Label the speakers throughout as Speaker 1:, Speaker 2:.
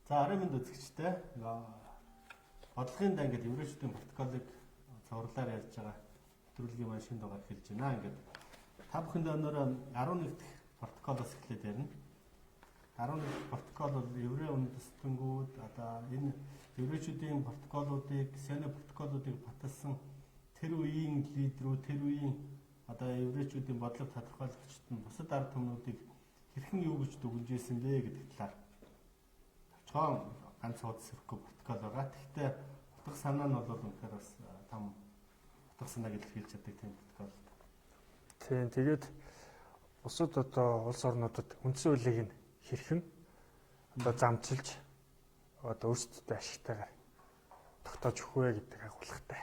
Speaker 1: За арай минь үзэгчтэй бодлогын дайн гэдэг еврейчүүдийн протоколыг цовруулаар ярьж байгаа нэвтрүүлгийн маань шинэ дугаар хэлж байна. Ингээд та бүхэнд өнөөдөр 11 дахь протоколоос эхлээд ярина. 11 дахь протокол бол еврей үндэстнгүүд одоо энэ еврейчүүдийн протоколуудыг, сене протоколуудыг баталсан тэр үеийн лидерүүд, тэр үеийн одоо еврейчүүдийн бодлого тодорхойлогчид нь бусад ард түмнүүдийг хэрхэн юу гэж дүгнж ирсэн бэ гэдэг талаар тавчхан ганц удаа сөрөхгүй протокол байгаа. Гэхдээ утга санаа нь бол үнэхээр бас том утга санааг илэрхийлж чаддаг тийм протокол.
Speaker 2: Тийм. Тэгээд бусад одоо улс орнуудад үндсэн хуулийг нь хэрхэн одоо замчилж одоо өөрсдөө ашигтайгаар тогтоож өгөх вэ гэдэг агуулгатай.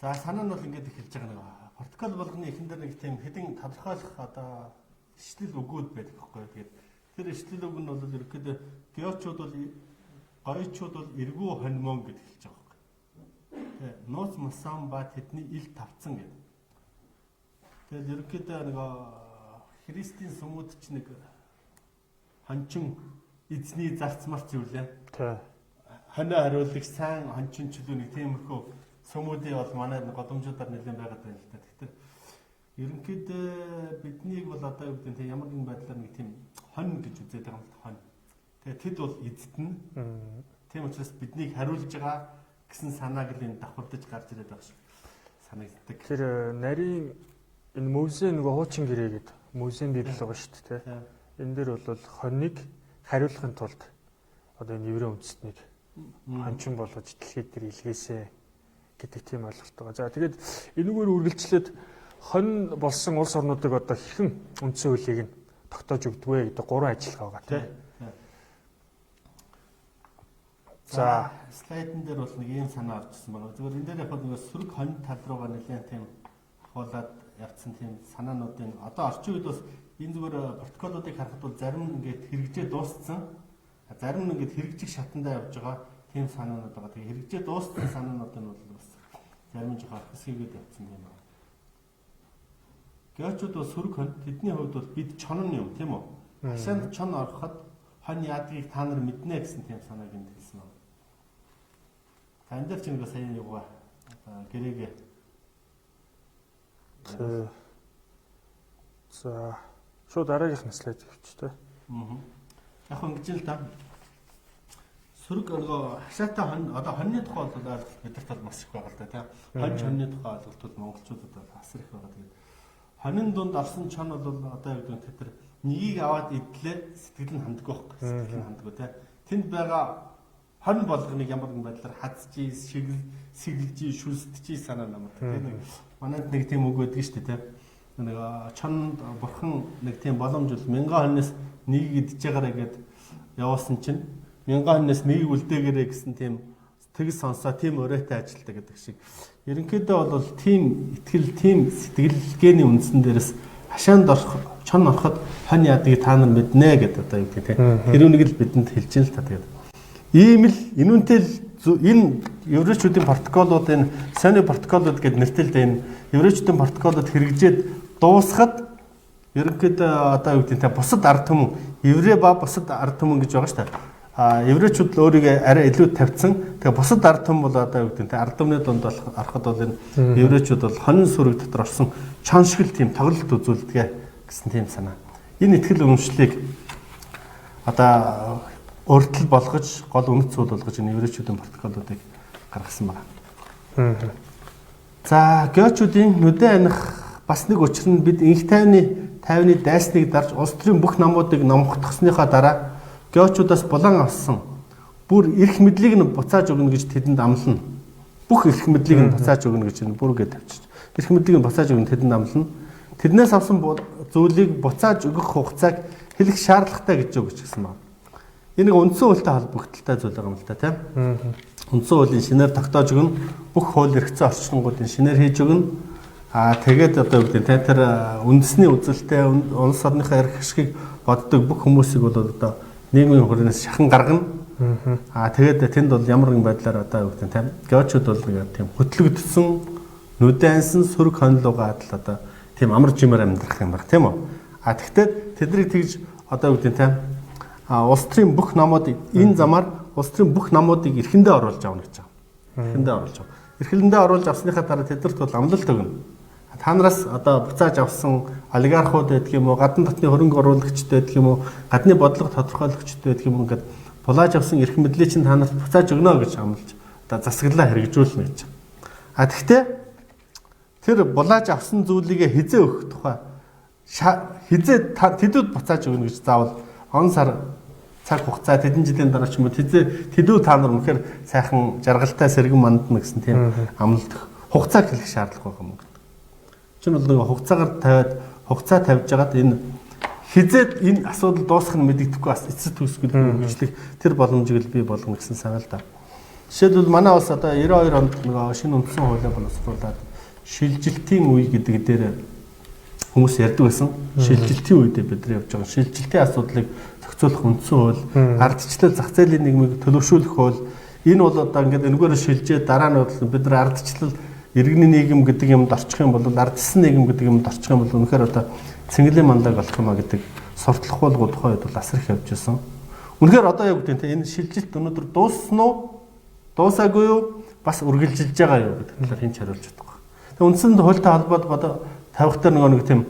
Speaker 1: За санаа нь бол ингэж эхэлж байгаа нэг протокол болгоны эхэндээ нэг тийм хэдин тодорхойлох одоо ишлэл өгөөд байдаг байхгүй. Тэгээд тэр ишлэл үг нь бол ерөөхдөө геочууд бол гоёчууд бол эргүү хоньмон гэж хэлж байгаа байхгүй. Тэгээд нууц масан ба тэдний ил тавцсан гэдэг. Тэгээд ерөөхдөө нэг христийн сүмүүд ч нэг хончин эзний зарц марц юу лээ.
Speaker 2: Тий.
Speaker 1: Хонио хариулагч сайн хончин ч л нэг тиймэрхүү сүмүүдийн бол манай голомжуудаар нэлээд байгаад байна л да. Тэгэхээр ерөнхийдөө биднийг бол одоо юу гэдэг нь ямар нэгэн байдлаар нэг тийм хонь гэж үзээд байгаа юм л хонь. Тэгээ тэд бол эзэднэ. Тийм учраас биднийг хариулж байгаа гэсэн санааг л энэ давхардаж гарч ирээд байгаа шиг санагддаг.
Speaker 2: Тэр нарийн энэ Мөсийн нөгөө хуучин гэрээ гэдэг Мөсийн библи байгаа шүү дээ. Энэ дээр бол хоньыг хариулахын тулд одоо энэ еврей үндэстнийг хончин болгож дэлхийд дээр илгээсэ гэдэг тийм ойлголт байгаа. За тэгээд энэгээр үргэлжлээд хонь болсон улс орнуудыг одоо хэрхэн үндсэн хуулийг нь тогтоож өгдөг вэ гэдэг гурван ажиллагаа байгаа тийм.
Speaker 1: За слайдн дээр бол нэг юм санаа авчихсан байгаа. Зүгээр энэ дээр яг нэг сөрөг хонь тал руугаа нэлээд тийм хуулаад явцсан тийм санаануудын одоо орчин үед бас энэ зүгээр протоколуудыг харахад бол зарим нь ингээд хэрэгжээ дууссан. Зарим нь ингээд хэрэгжих шатандаа явж байгаа тийм санаанууд байгаа. Тэгээ хэрэгжээ дууссан санаанууд нь бол бас зарим нь жоохон хэсгээд явцсан юм байна. Геочууд бол сөрөг хонь, тэдний хувьд бол бид чонон юм тийм үү? Хашаанд чон ороход хонь яадгийг та нар мэднэ гэсэн тийм санааг энд хэлсэн байна. Танд дээр ч нэг сайн юугаа гэрээгээ.
Speaker 2: За шууд дараагийнх слайд өгчтэй.
Speaker 1: Яг ингэж л да. Сөрөг нөгөө хашаатай хонь одоо хоньны тухай бол бидэрт бол маш их байгаа л да тийм. Хоньны тухай ойлголт бол монголчуудад бол асар их байгаа. Тэгээд хонин дунд орсон чон бол одоо юу гэдэг тэр нёгийг аваад идлээ сэтгэл нь ханддаг байхгүй. Сэтгэл нь ханддаг тийм. Тэнд байгаа хонь болгоныг ямар нэгэн байдлаар хазчий, сэглжий, шүлсдчий санаа намайг. Тэгээд манайд нэг тийм үг байдаг шүү дээ тийм. Нэг чонд бурхан нэг тийм боломж бол 1000 хоньноос нэг идж байгаарэ гэд явуулсан чинь 1000 хоньноос нэг үлдээгээрэй гэсэн тийм тэгс сонсоо тийм өрөөтэй ажилтдаг гэдэг шиг. Ерөнхийдөө бол тийм итгэл, тийм сэтгэлгээний үндсэн дээрээс хашаанд орох, чон ороход хонь яадгийг та нар мэднэ гэдэг одоо юу гэдэг тийм. Тэр үнийг л бидэнд хэлж ин л та тэгээд. Ийм л энүүнтэй энэ еврейчүүдийн протоколууд энэ сене протоколууд гэдэг нэртэлтэй энэ еврейчүүдийн протоколууд хэрэгжээд дуусахад ерөнхийдөө одоо юу гэдэг тийм бусад ард түмэн еврей ба бусад ард түмэн гэж байгаа шүү дээ. Еврейчүүд л өөрийгөө арай илүү тавьсан. Тэгээ бусад ард түмэн бол одоо юу гэдэг тийм ард түмний дунд бол ороход бол энэ еврейчүүд бол хонин сүрэг дотор орсон чон шиг л тийм тоглолт үзүүлдэг гэсэн тийм санаа. Энэ итгэл үнэмшлийг одоо өртөл болгож гол үнэт зүйл болгож энэ еврейчүүдийн протоколуудыг гаргасан байна. За геочүүдийн нүдэн аних бас нэг учир нь бид инх тайвны дайсныг дарж улс төрийн бүх намуудыг номхотгосныхаа дараа геочудаас булан авсан бүр эрх мэдлийг нь буцааж өгнө гэж тэдэнд амлана. Бүх эрх мэдлийг нь буцааж өгнө гэж энэ бүргээ тавьчих. Эрх мэдлийг нь буцааж өгнө тэдэнд амлана. Тэднээс авсан зүйлийг буцааж өгөх хугацааг хэлэх шаардлагатай гэж өгч гисэн байна. Энэ нэг үндсэн хуультай холбогдолтой зүйл байгаа юм л да тийм. Үндсэн хуулийн шинээр тогтоож өгнө. Бүх хууль эрхцэн орчингуудын шинээр хийж өгнө. Тэгээд одоо юу гэдэг нь тэр үндэсний үзэлтэй улс орныхоо эрх ашигыг боддог бүх хүмүүсийг бол одоо нийгмийн хурлаас шахан гаргана. Тэгээд тэнд бол ямар нэгэн байдлаар одоо юу гэдэг нь тийм. Геочууд бол тийм хөтлөгдсөн, нүдэнсэн сөрөг хоньлуугаа адил одоо тийм амар жимээр амьдрах юм байна тийм үү? Тэгэхдээ тэднийг тэгж одоо юу гэдэг нь тийм улс төрийн бүх номуудыг энэ замаар улс төрийн бүх номуудыг эрхэндээ оруулж авна гэж байгаа. Эрхэндээ оруулж авна. Эрхэндээ оруулж авсныхаа дараа тэднэрт бол амлалт өгнө. Та нараас одоо буцааж авсан олигархууд байдаг юм уу, гадны дотны хөрөнгө оруулагчд байдаг юм уу, гадны бодлого тодорхойлогчд байдаг юм ингээд булааж авсан эрх мэдлийг чинь та нарт буцааж өгнө гэж амлаж одоо засаглаа хэрэгжүүлнэ гэж. Тэгэхдээ тэр булааж авсан зүйлийг хизээ өгөх тухай хизээ тэдүүд буцааж өгнө гэж заавал он сар цаг хугацаа тэдэн жилийн дараа ч юм уу тэдүү та нар үнэхээр сайхан жаргалтай сэргэн мандна гэсэн тийм амлалт хугацаа хэлэх шаардлага байгаа юм. Чинь бол нэг хугацаа тавьж байгаад энэ хизээд энэ асуудал дуусах нь мэдэгдэхгүй бас эцэс төгсгөл хөгжлөх тэр боломжийг бий болгоно гэсэн санаа л да. Жишээлбэл манай улс одоо 92 онд нэг шинэ үндсэн хуулийг боловсруулад шилжилтийн үе гэдэг дээр хүмүүс ярьдаг байсан. Шилжилтийн үедээ бид нар явж байгаа. Шилжилтийн асуудлыг зохицуулах үндсэн хууль, ардчлал зах зээлийн нийгмийг төлөвшүүлэх хууль. Энэ бол одоо ингээд энэгээр шилжээ дараа нь бид нар ардчлал иргэний нийгэм гэдэг юмд орчих юм бол ардчсан нийгэм гэдэг юмд орчих юм бол үнэхээр одоо цэнгэлийн манлайг болох юм а гэдэг сурталх болгоо тухай үед бол асар их явж байсан. Үнэхээр одоо яг гэдэг нь энэ шилжилт өнөөдөр дууссан уу? Дуусаагүй юу? Бас үргэлжилж байгаа юу гэдэг талаар хинч хариулж чадахгүй. Тэгээ үндсэнд хуультай холбоод тавих дээр нэг тийм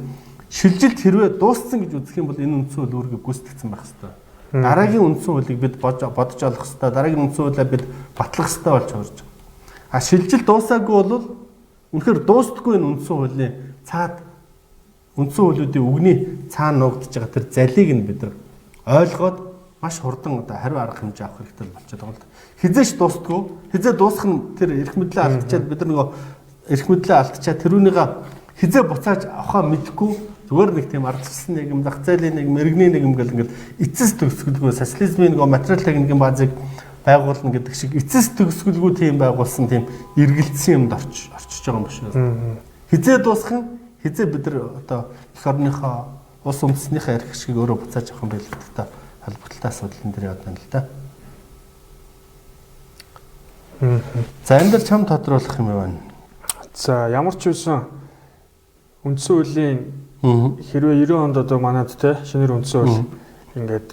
Speaker 1: шилжилт хэрвээ дууссан гэж үзэх юм бол энэ үндсэн хууль өөргөө гүйцэтгэсэн байх хэрэгтэй. Дараагийн үндсэн хуулийг бид бодож олох хэрэгтэй. Дараагийн үндсэн хуулиа бид батлах хэрэгтэй болж орж байгаа. Шилжилт дуусаагүй бол үнэхээр дуустдаггүй энэ үндсэн хуулийн цаад үндсэн хуулиудын үгний цаана нуугдж байгаа тэр залийг нь бид нар ойлгоод маш хурдан одоо хариу арга хэмжээ авах хэрэгтэй болчиход байгаа л да. Хизээш дуустдаггүй. Хизээ дуусах нь тэр эрх мэдлээ алдчихад бид нар нөгөө эрх мэдлээ алдчихад тэрүүнийгээ хизээ буцааж авахаа мэдэхгүй зүгээр нэг тийм ардчилсан нийгэм, зах зээлийн нийгэм, иргэний нийгэм гэл ингээд эцэс төгсгөлгүй социализмын нөгөө материал техникийн базыг байгуулна гэдэг шиг эцэс төгсгөлгүй тийм байгуулсан тийм эргэлцсэн юмд орчиж байгаа юм биш үү? Хизээ дуусах нь хизээ бид нар одоо эх орныхоо улс үндэстнийхээ эрх ашиг өөрөө буцааж авах юм байл гэдэг холбогдолтой асуудал энэ дэр яваад байна л да. За энэ дэр чам тодруулах юм байна.
Speaker 2: За ямар ч үсэн үндсэн хуулийн хэрвээ 90 онд одоо манад те шинээр үндсэн хууль ингээд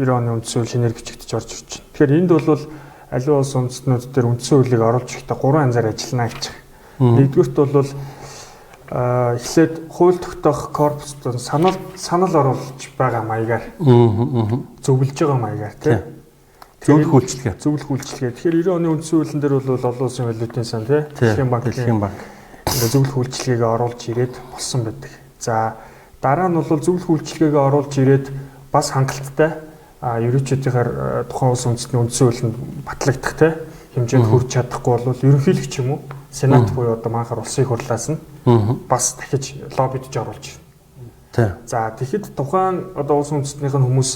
Speaker 2: 90 оны үндсэн хууль шинээр бичигдэж орж ирж байна. Тэгэхээр энд бол аливаа улс үндэстнүүд дээр үндсэн хуулийг оруулж ирэхдээ 3 янзаар ажиллана гэж. Нэгдүгürt бол эхлээд хууль тогтоох корпуст санал оруулж байгаа маягаар зөвлөж байгаа маягаар тий. Зөвлөх үйлчилгээ. Тэгэхээр 90 оны үндсэн хуулийн дээр бол олон улсын валютын сан тий. Дэлхийн банк ингээд зөвлөх үйлчилгээгээ оруулж ирээд болсон байдаг. За дараа нь бол зөвлөх үйлчилгээгээ оруулж ирээд бас хангалттай ерөнхийлөгчдийнхаар тухайн улс үндэстний үндсэн хуулинд батлагдах те хэмжээнд хүрч чадахгүй бол ерөнхийлөгч юм уу сенат буюу одоо манхаар улсын хурлаас нь бас дахиж лоббидж оруулж байна. За тэгэхэд тухайн одоо улс үндэстнийх нь хүмүүс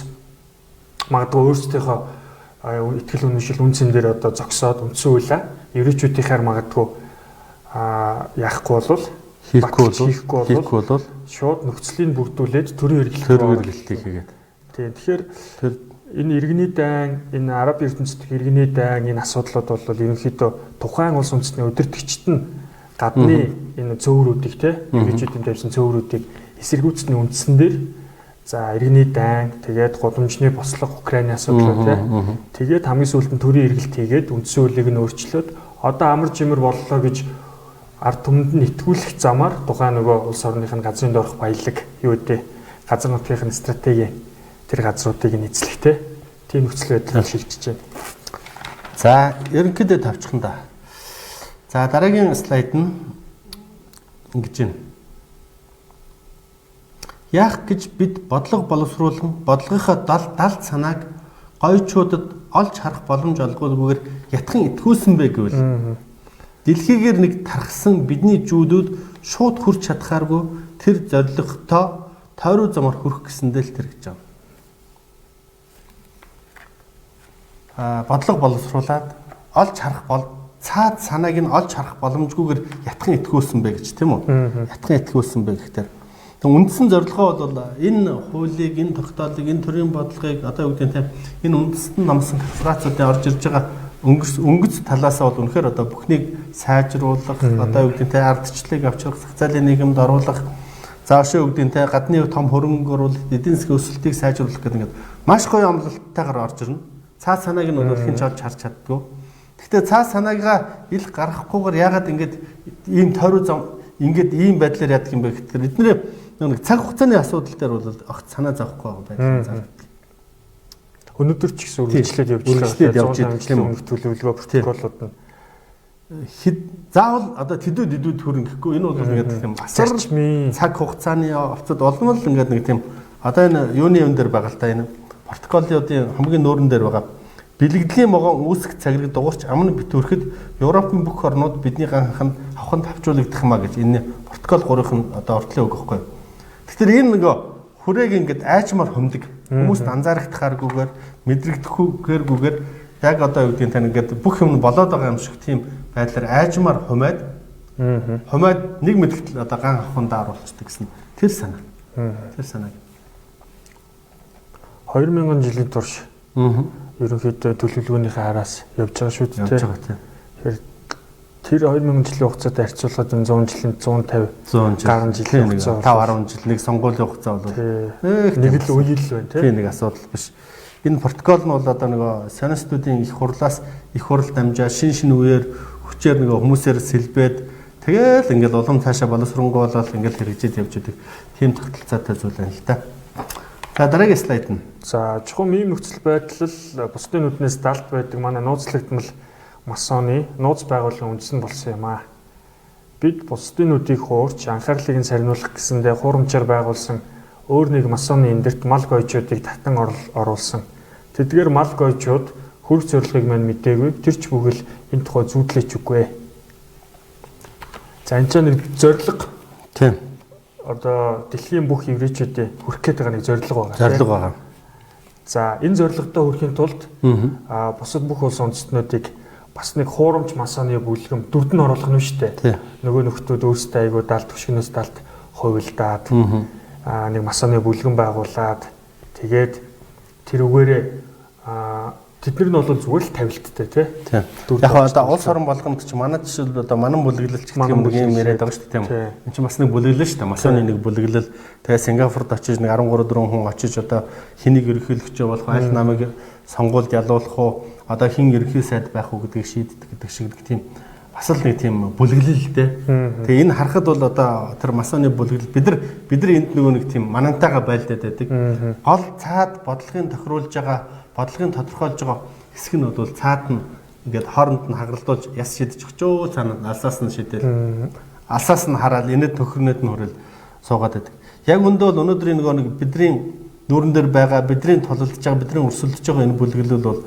Speaker 2: магадгүй өөрсдийнхөө итгэл үнэмшил үнцэн дээр одоо зогсоод үндсэн хуулиа ерөнхийлөгчдийнхаар магадгүй яахгүй бол хийхгүй бол шууд нөхцөлийг бүрдүүлээд төрийн хэрэглэлтийг хийгээд. Тэгэхээр энэ иргэний дайн, энэ араб ертөнцийн иргэний дайн, энэ асуудлууд бол ерөнхийдөө тухайн улс үндэстний удирдагчид нь гадны энэ цөөврүүдийг иргэжүүдийн тавьсан цөөврүүдийг эсэргүүцсэний үндсэн дээр за иргэний дайн, тэгээд гудамжны бослого Украины асуудлууд тэгээд хамгийн сүүлд нь төрийн хэрэглэлт хийгээд үндсэн хуулийг нь өөрчлөөд одоо амар жимэр боллоо гэж ард түмэнд нь итгүүлэх замаар тухайн нөгөө улс орных нь газрын доорх баялаг юу гэдэг газар нутгийн стратеги тэр газруудыг нь эзлэхтэй тийм нөхцөл байдлаар шилжиж байна.
Speaker 1: За ерөнхийдөө тавьчихна да. За дараагийн слайд нь ингэж байна. Яах гэж бид бодлого боловсруулан бодлогынхаа далд санааг гойчуудад олж харах боломж олгохгүйгээр ятхан итгүүлсэн бэ гэвэл дэлхийгээр нэг тархсан бидний жүүдүүд шууд хүрч чадхааргүй тэр зорилготой тойруу замаар хүрэх гэсэндээ л тэр гэж байна. Бодлого боловсруулад олж харах цаад санааг нь олж харах боломжгүйгээр ятхан итгүүлсэн бэ гэж тийм үү? Ятхан итгүүлсэн бэ гэхээр үндсэн зорилгоо бол энэ хуулийг, энэ тогтоолыг, энэ төрлийн бодлогыг одоо юу гэдэг нь энэ үндэстэн намсан корпорацуудын орж ирж байгаа өнгөц талаас бол үнэхээр одоо бүхнийг сайжруулах, одоо юу гэдэг нь ардчлалыг авчрах, зах зээлийн нийгэмд оруулах, заашаа өгдөнтэй гадны том хөрөнгө оруулалт, эдийн засгийн өсөлтийг сайжруулах гэдэг ингээд маш гоё амлалттайгаар орж ирнэ. Цаа санааг нь бол хэн ч олж харж чаддгүй. Гэхдээ цаа санаагаа ил гаргахгүйгээр яагаад ингээд ийм тойруу зам ингээд ийм байдлаар яадаг юм бэ гэхээр эдгээр нэг цаг хугацааны асуудал дээр бол огт санаа зовхгүй байгаа байх.
Speaker 2: Өнөөдөр ч гэсэн үргэлжлээд явж байгаа өмнөх төлөвлөгөө протоколууд нь
Speaker 1: заавал одоо тэдүүд төрөн гэхгүй энэ бол ингээд тийм асар цаг хугацааны овцод олон л ингээд нэг тийм одоо энэ юуны юм дээр байгаа л та энэ протоколын хамгийн нүүрэн дээр байгаа бэлэгдлийн могон үүсэх цагирыг дугуйч амны битүүрэхэд Европын бүх орнууд бидний ганхан аваханд авчруулагдах юмаа гэж энэ протокол 3-ын одоо ордлын үг гэхгүй. Тэгэхээр энэ нөгөө хүрээг ингээд айчмаар хөмдөг хүмүүст анзаарахтахааргүйгээр мэдрэгдэхгүйгээр яг одоо юу гэдгийг тань ингээд бүх юм болоод байгаа юм шиг тийм байдлаар айжмаар хумаад нэг мэдгэтэл одоо ган авахундаа оруулцдаг гэсэн тэр санаа. Тэр санааг
Speaker 2: 2000 жилийн турш ерөнхийдөө төлөвлөгөөнийхөө араас явж байгаа шүү дээ.
Speaker 1: Явж байгаа тийм.
Speaker 2: Тэр 2000 жилийн хугацаатай харьцуулахад 100 жилийн 150 гаруй жилийн хугацаа
Speaker 1: 5 10 жил нэг сонгуулийн хугацаа бол
Speaker 2: нэг л үйл л байна тийм.
Speaker 1: Нэг асуудал биш. Энэ протокол нь бол одоо нөгөө сионистуудын их хурлаас их хурл дамжаа шин үеэр хүчээр нөгөө хүмүүсээр сэлбээд тэгэл ингээл улам цаашаа боловсронгуй болоод ингээл хэрэгжээд явж байгаа тийм тогтолцоотой зүйл байна л да. За дараагийн слайд нь.
Speaker 2: За чухам ийм нөхцөл байдал бусдын нүднээс далд байдаг манай нууцлагдмал масоны нууц байгууллагын үндсэн болсон юм аа. Бид бусдын нүдийг хуурч анхаарлыг нь сарниулах гэсэндээ хуурамчаар байгуулсан өөр нэг масоны эндэрт мал гойчуудыг татан оруулсан. Тэдгээр мал гойчууд хөрөх зорилгыг мань мэдээгүй. Тэр ч бүгэл энэ тухай зүүдлээч үгүй. За энэ ч нэг зорилго.
Speaker 1: Тийм.
Speaker 2: Одоо дэлхийн бүх еврейчүүдээ хүрэх гээд байгаа нэг зорилго байгаа.
Speaker 1: Зорилго байгаа.
Speaker 2: За энэ зорилготой хүрэхин тулд бусад бүх улс үндэстнүүдийг бас нэг хуурамч масоны бүлгэм дүрд нь оруулах нь шүү дээ. Нөгөө нөхдүүд өөрсдөө айгуу далд хөшгөнөөс далд хувилдаад нэг масоны бүлгэн байгуулад тэгээд тэр үгээрээ тэднэр нь бол зүгээр л тавилттай тий. Яг
Speaker 1: одоо улс орон болгонд ч манай жишээл одоо манан бүлэглэлч гэх юм яриад байгаа шүү дээ. Энд чинь бас нэг бүлэглэл шүү дээ. Масоны нэг бүлэглэл тэгээ Сингапурд очиж нэг 13 4 хүн очиж одоо хэнийг ерөнхийлөгчөө болох аль намыг сонгуульд ялуулах уу одоо хин ерөнхий сайд байх уу гэдгийг шийддэг гэдэг шиг тийм бас л нэг тийм бүлэглэлтэй. Тэгээ энэ харахад бол одоо тэр масоны бүлэглэл бид нар энд нөгөө нэг тийм манантайгаа байлдаад байдаг. Гол цаад бодлогын тохируулж байгаа бодлогын тодорхойлж байгаа хэсэг нь бол цаад нь ингээд хооронд нь хагаралдуулж яс шидэж өгчөө цаана алсаас нь шидэл алсаас нь хараад энэд төхөрнөд нь хүрэл суугаад байдаг. Яг өндөө бол өнөөдрийн нөгөө нэг бидний нүүрэн дээр байгаа бидний тололдож байгаа бидний өрсөлдөж байгаа энэ бүлэглэл бол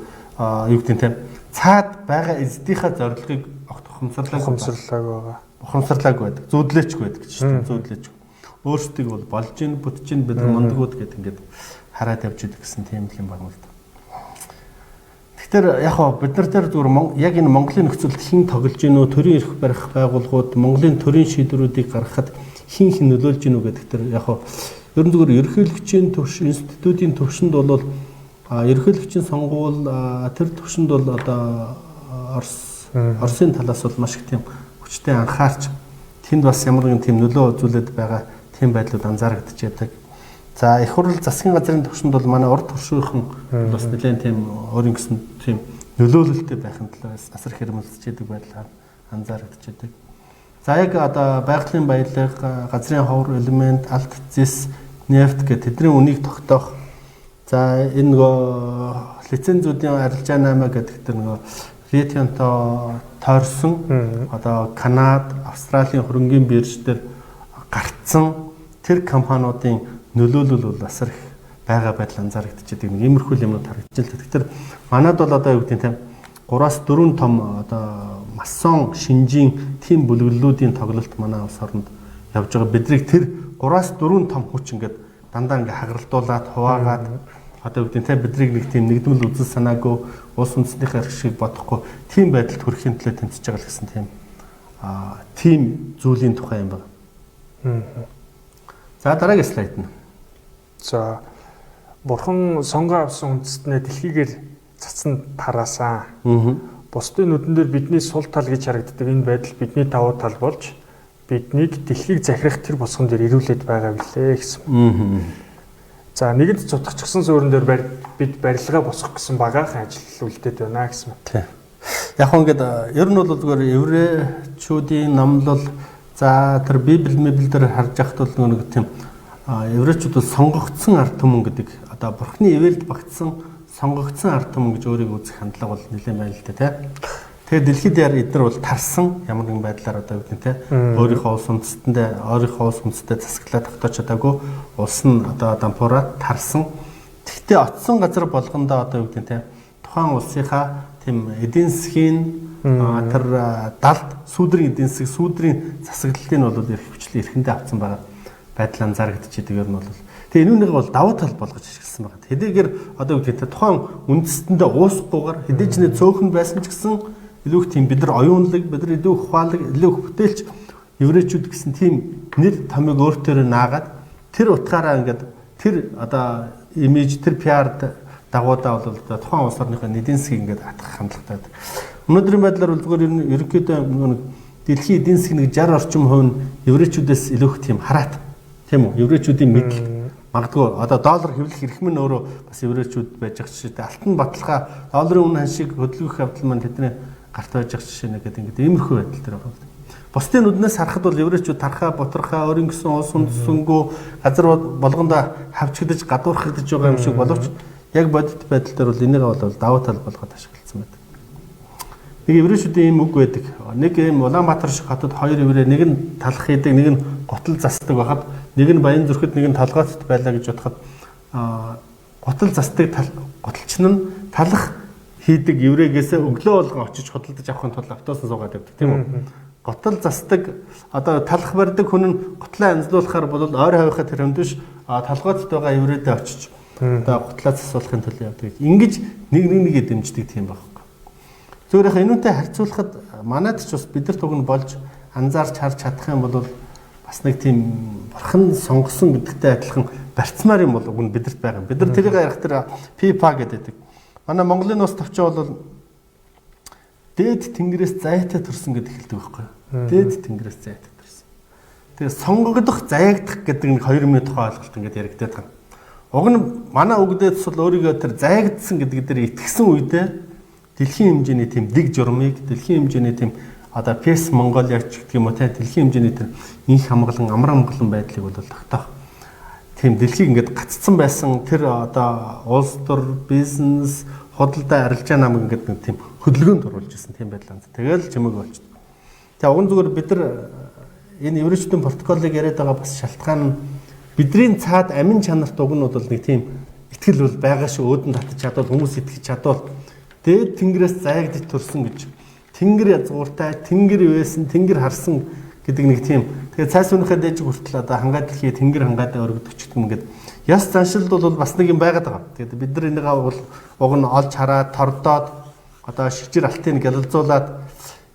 Speaker 1: юу гэдэг нь цаад байгаа эздийнхаа зорилгыг огт ухамсарлаагүй байдаг. Зүүдлээчгүй байдаг ч тийм зүүдлээч. Өөрсдийг бол болж ийн бүтж ийн бид мундагууд гэдэг ингээд хараад явж идэг гэсэн тийм юм байна л да. Тэгэхээр яг хоо бид нар дээр зүгээр яг энэ Монголын нөхцөлд хэн тоглож гинөө төрийн эрх барих байгууллагууд Монголын төрийн шийдвэрүүдийг гаргахад хэн нөлөөлж гинөө гэдэг тэр яг хоо ер нь зүгээр ерөнхийлөгчийн төвш институтийн төвшөнд бол ерөнхийлөгчийн сонгуул тэр төвшөнд бол одоо Оросын талаас бол маш их тийм хүчтэй анхаарч тэнд бас ямар нэгэн тийм нөлөө үзүүлээд байгаа тийм байдлууд анзаарэгдэж байдаг. За их хурл засгийн газрын төвшөнд бол манай урд туршийнхан бас нэлээд тийм өөрийн гэсэн тийм нөлөөлөлттэй байхын талаас асар хэрмэлцэж байдаг байдал анзаарэгдэж байдаг. За яг одоо байгалийн баялаг, газрын ховор элемент, алт зэс, нефт гэх тэдний үнийг тогтоох. За энэ нөгөө лицензүүдийн арилжаа наймаа гэдэг тэр нөгөө Риэтянто тойрсон одоо Канада, Австралийн хөрөнгийн бирж дээр гарцсан тэр компаниудын нөлөөлөл бол асар их байгаа байдал анзаарэгдэж байгаа. Нэг иймэрхүү юмнууд харагдаж байна. Тэгэхээр манад бол одоо юу гэдэг нь 3-4 том одоо масон шинжийн тим бүлэглэлүүдийн тоглолт манай улс орнд явж байгаа. Биднийг тэр 3-4 том хүч ингээд дандаа ингээд хагаралдуулаад хуваагаад одоо юу гэдэг нь биднийг нэг тийм нэгдмэл үзэл санаагүй улс үндэстнийхээ эрх шиг бодохгүй тийм байдалд хүрэхин төлөө тэмцэж байгаа л гэсэн тийм зүйлийн тухай юм байна. За дараагийн слайд нь.
Speaker 2: За бурхан сонгоо авсан үндэстнээ дэлхийгээр цацсан тараасан. Бусдын нүдэн дээр бидний сул тал гэж харагддаг энэ байдал бидний давуу тал болж биднийг дэлхийг захирах тэр босгон дээр ирүүлээд байгаа билээ гэсэн. За нэгэнд цутгачсан суурин дээр бид барилгаа босгох гэсэн багаахан ажил үлдээд байна гэсэн.
Speaker 1: Тийм. Яг хөө ингээд ер нь бол зүгээр еврейчүүдийн номлол за тэр Библиэл дээр харж яхад бол нэг тийм еврейчүүд бол сонгогдсон ард түмэн гэдэг одоо бурхны ивэлд багтсан сонгогдсон ард түмэн гэж өөрийгөө үзэх хандлага бол нэлээд байна л дээ тий. Тэгээд дэлхийд яар эдгээр бол тарсан ямар нэгэн байдлаар одоо үгүй тий өөрийнхөө улс үндэстэндээ засаглаад тогтоож чадаагүй улс нь одоо дампуураад тарсан. Тэгтээ очсон газар болгондоо одоо үгүй тий тухайн улсынхаа тийм эдийн засгийн тэр далд сүүдрийн эдийн засаг сүүдрийн засаглалтыг нь бол эрх хүчлээ эрхэндээ авсан байгаа байдал анзаарэгдчихэд ер нь бол тэгээ энүүнийг бол давуу тал болгож ашигласан байгаа. Хэдийгээр одоо үгүй тий тухайн үндэстэндээ уусахгүйгээр хэдий ч нэг цөөхөн байсан ч гэсэн илүү их тийм бид нар оюунлаг, бид нар илүү их ухаалаг, илүү их бүтээлч еврейчүүд гэсэн тийм нэр томыг өөртөө наагаад тэр утгаараа ингээд тэр одоо имиж тэр пиард дагуудаа бол тухайн улс орныхоо эдийн засгийг ингээд атгах хандлагатай байдаг. Өнөөдрийн байдлаар бол зүгээр ерөнхийдөө дэлхийн эдийн засгийн нэг 60 орчим хувь нь еврейчүүдээс илүү их тийм хараат тийм үү? Еврейчүүдийн мэдл магадгүй одоо доллар хэвлэх эрх мань өөрөө бас еврейчүүд байж байгаа ч гэдэг алтан баталгаа долларын үнэ ханшийг хөдөлгөх явдал маань тэдний гарт байж байгаа жишээ нэг гэдэг иймэрхүү байдал дээр байгаа. Бусдын нүднээс харахад бол еврейчүүд тархаа бутархаа өөрийн гэсэн улс үндэсэнгүү газар болгондоо хавчигдаж гадуурхагдаж байгаа юм шиг боловч яг бодит байдал дээр бол энийг бол давуу тал болгоод ашигласан байдаг. Нэг еврейчүүдийн ийм үг байдаг. Нэг ийм Улаанбаатар шиг хотод хоёр еврей нэг нь талах хийдэг, нэг нь гутал засдаг байхад нэг нь баян зүрхэд нэг нь толгойцод байлаа гэж бодоход гутал засдаг гуталчин нь талах хийдэг еврейгээс өглөө болгон очиж худалдаж авахын тулд автобусан суугаад явдаг тийм үү? Гутал засдаг одоо талах барьдаг хүн нь гутлаа анзлуулахаар бол ойр хавийнхаа тэр хэмдэш толгойцод байгаа еврейдээ очиж одоо гутлаа засуулахын тулд явдаг. Ингэж нэгээ дэмждэг тийм байна. Зүгээр яг энүүнтэй харьцуулахад манайд ч бас бидэрт уг нь болж анзаарч харж чадах юм бол бас нэг тийм бурхан сонгосон гэдэгтэй адилхан барьцмаар юм бол уг нь бидэрт байгаа. Бид нар тэрийг ярих тэр пипа гэдэг. Манай Монголын ус тавчаа бол дээд тэнгэрээс зайтай төрсөн гэдэг хэлдэг байхгүй юу? Дээд тэнгэрээс зайтай төрсөн. Тэгээ сонгогдох, заягдах гэдэг нэг 2000 тухай ойлголт ингээд яригдаад байна. Уг нь манай үгдээс бол өөрийгөө тэр заягдсан гэдэг дээр итгэсэн үедээ дэлхийн хэмжээний тийм дэг журмыг, дэлхийн хэмжээний тийм одоо пес Монголиач гэдэг юм уу те дэлхийн хэмжээний тэр инх хамглан амар амгалан байдлыг бол тогтоох. Тийм дэлхийг ингээд гаццсан байсан тэр одоо улс төр бизнес худалдаа арилжаа намаг ингээд нэг тийм хөдөлгөөнд оруулж ирсэн тийм байдлаа. Тэгэл чимэг болчихсон. Тэгээ уг нь зүгээр бид нар энэ еврейчүүдийн протоколыг яриад байгаа бас шалтгаан нь бидний цаад амин чанарт уг нь бол нэг тийм итгэл бол байгаа шүү өөдөн татчих чадвал хүмүүс итгэж чадвал дээд тэнгэрээс заягдж төрсөн гэж тэнгэр язгууртай тэнгэр байсан тэнгэр харсан гэдэг нэг тийм тэгээ цайс үнэхээр дэж хүртэл одоо хангаа дэлхий тэнгэр хангаадаа өргөдөг ч юм ингээд яс заншилд бол бас нэг юм байгаад байгаа. Тэгээд бид нар энийг бол уг нь олж хараад тордоод одоо шигжир алтыг гялалзуулаад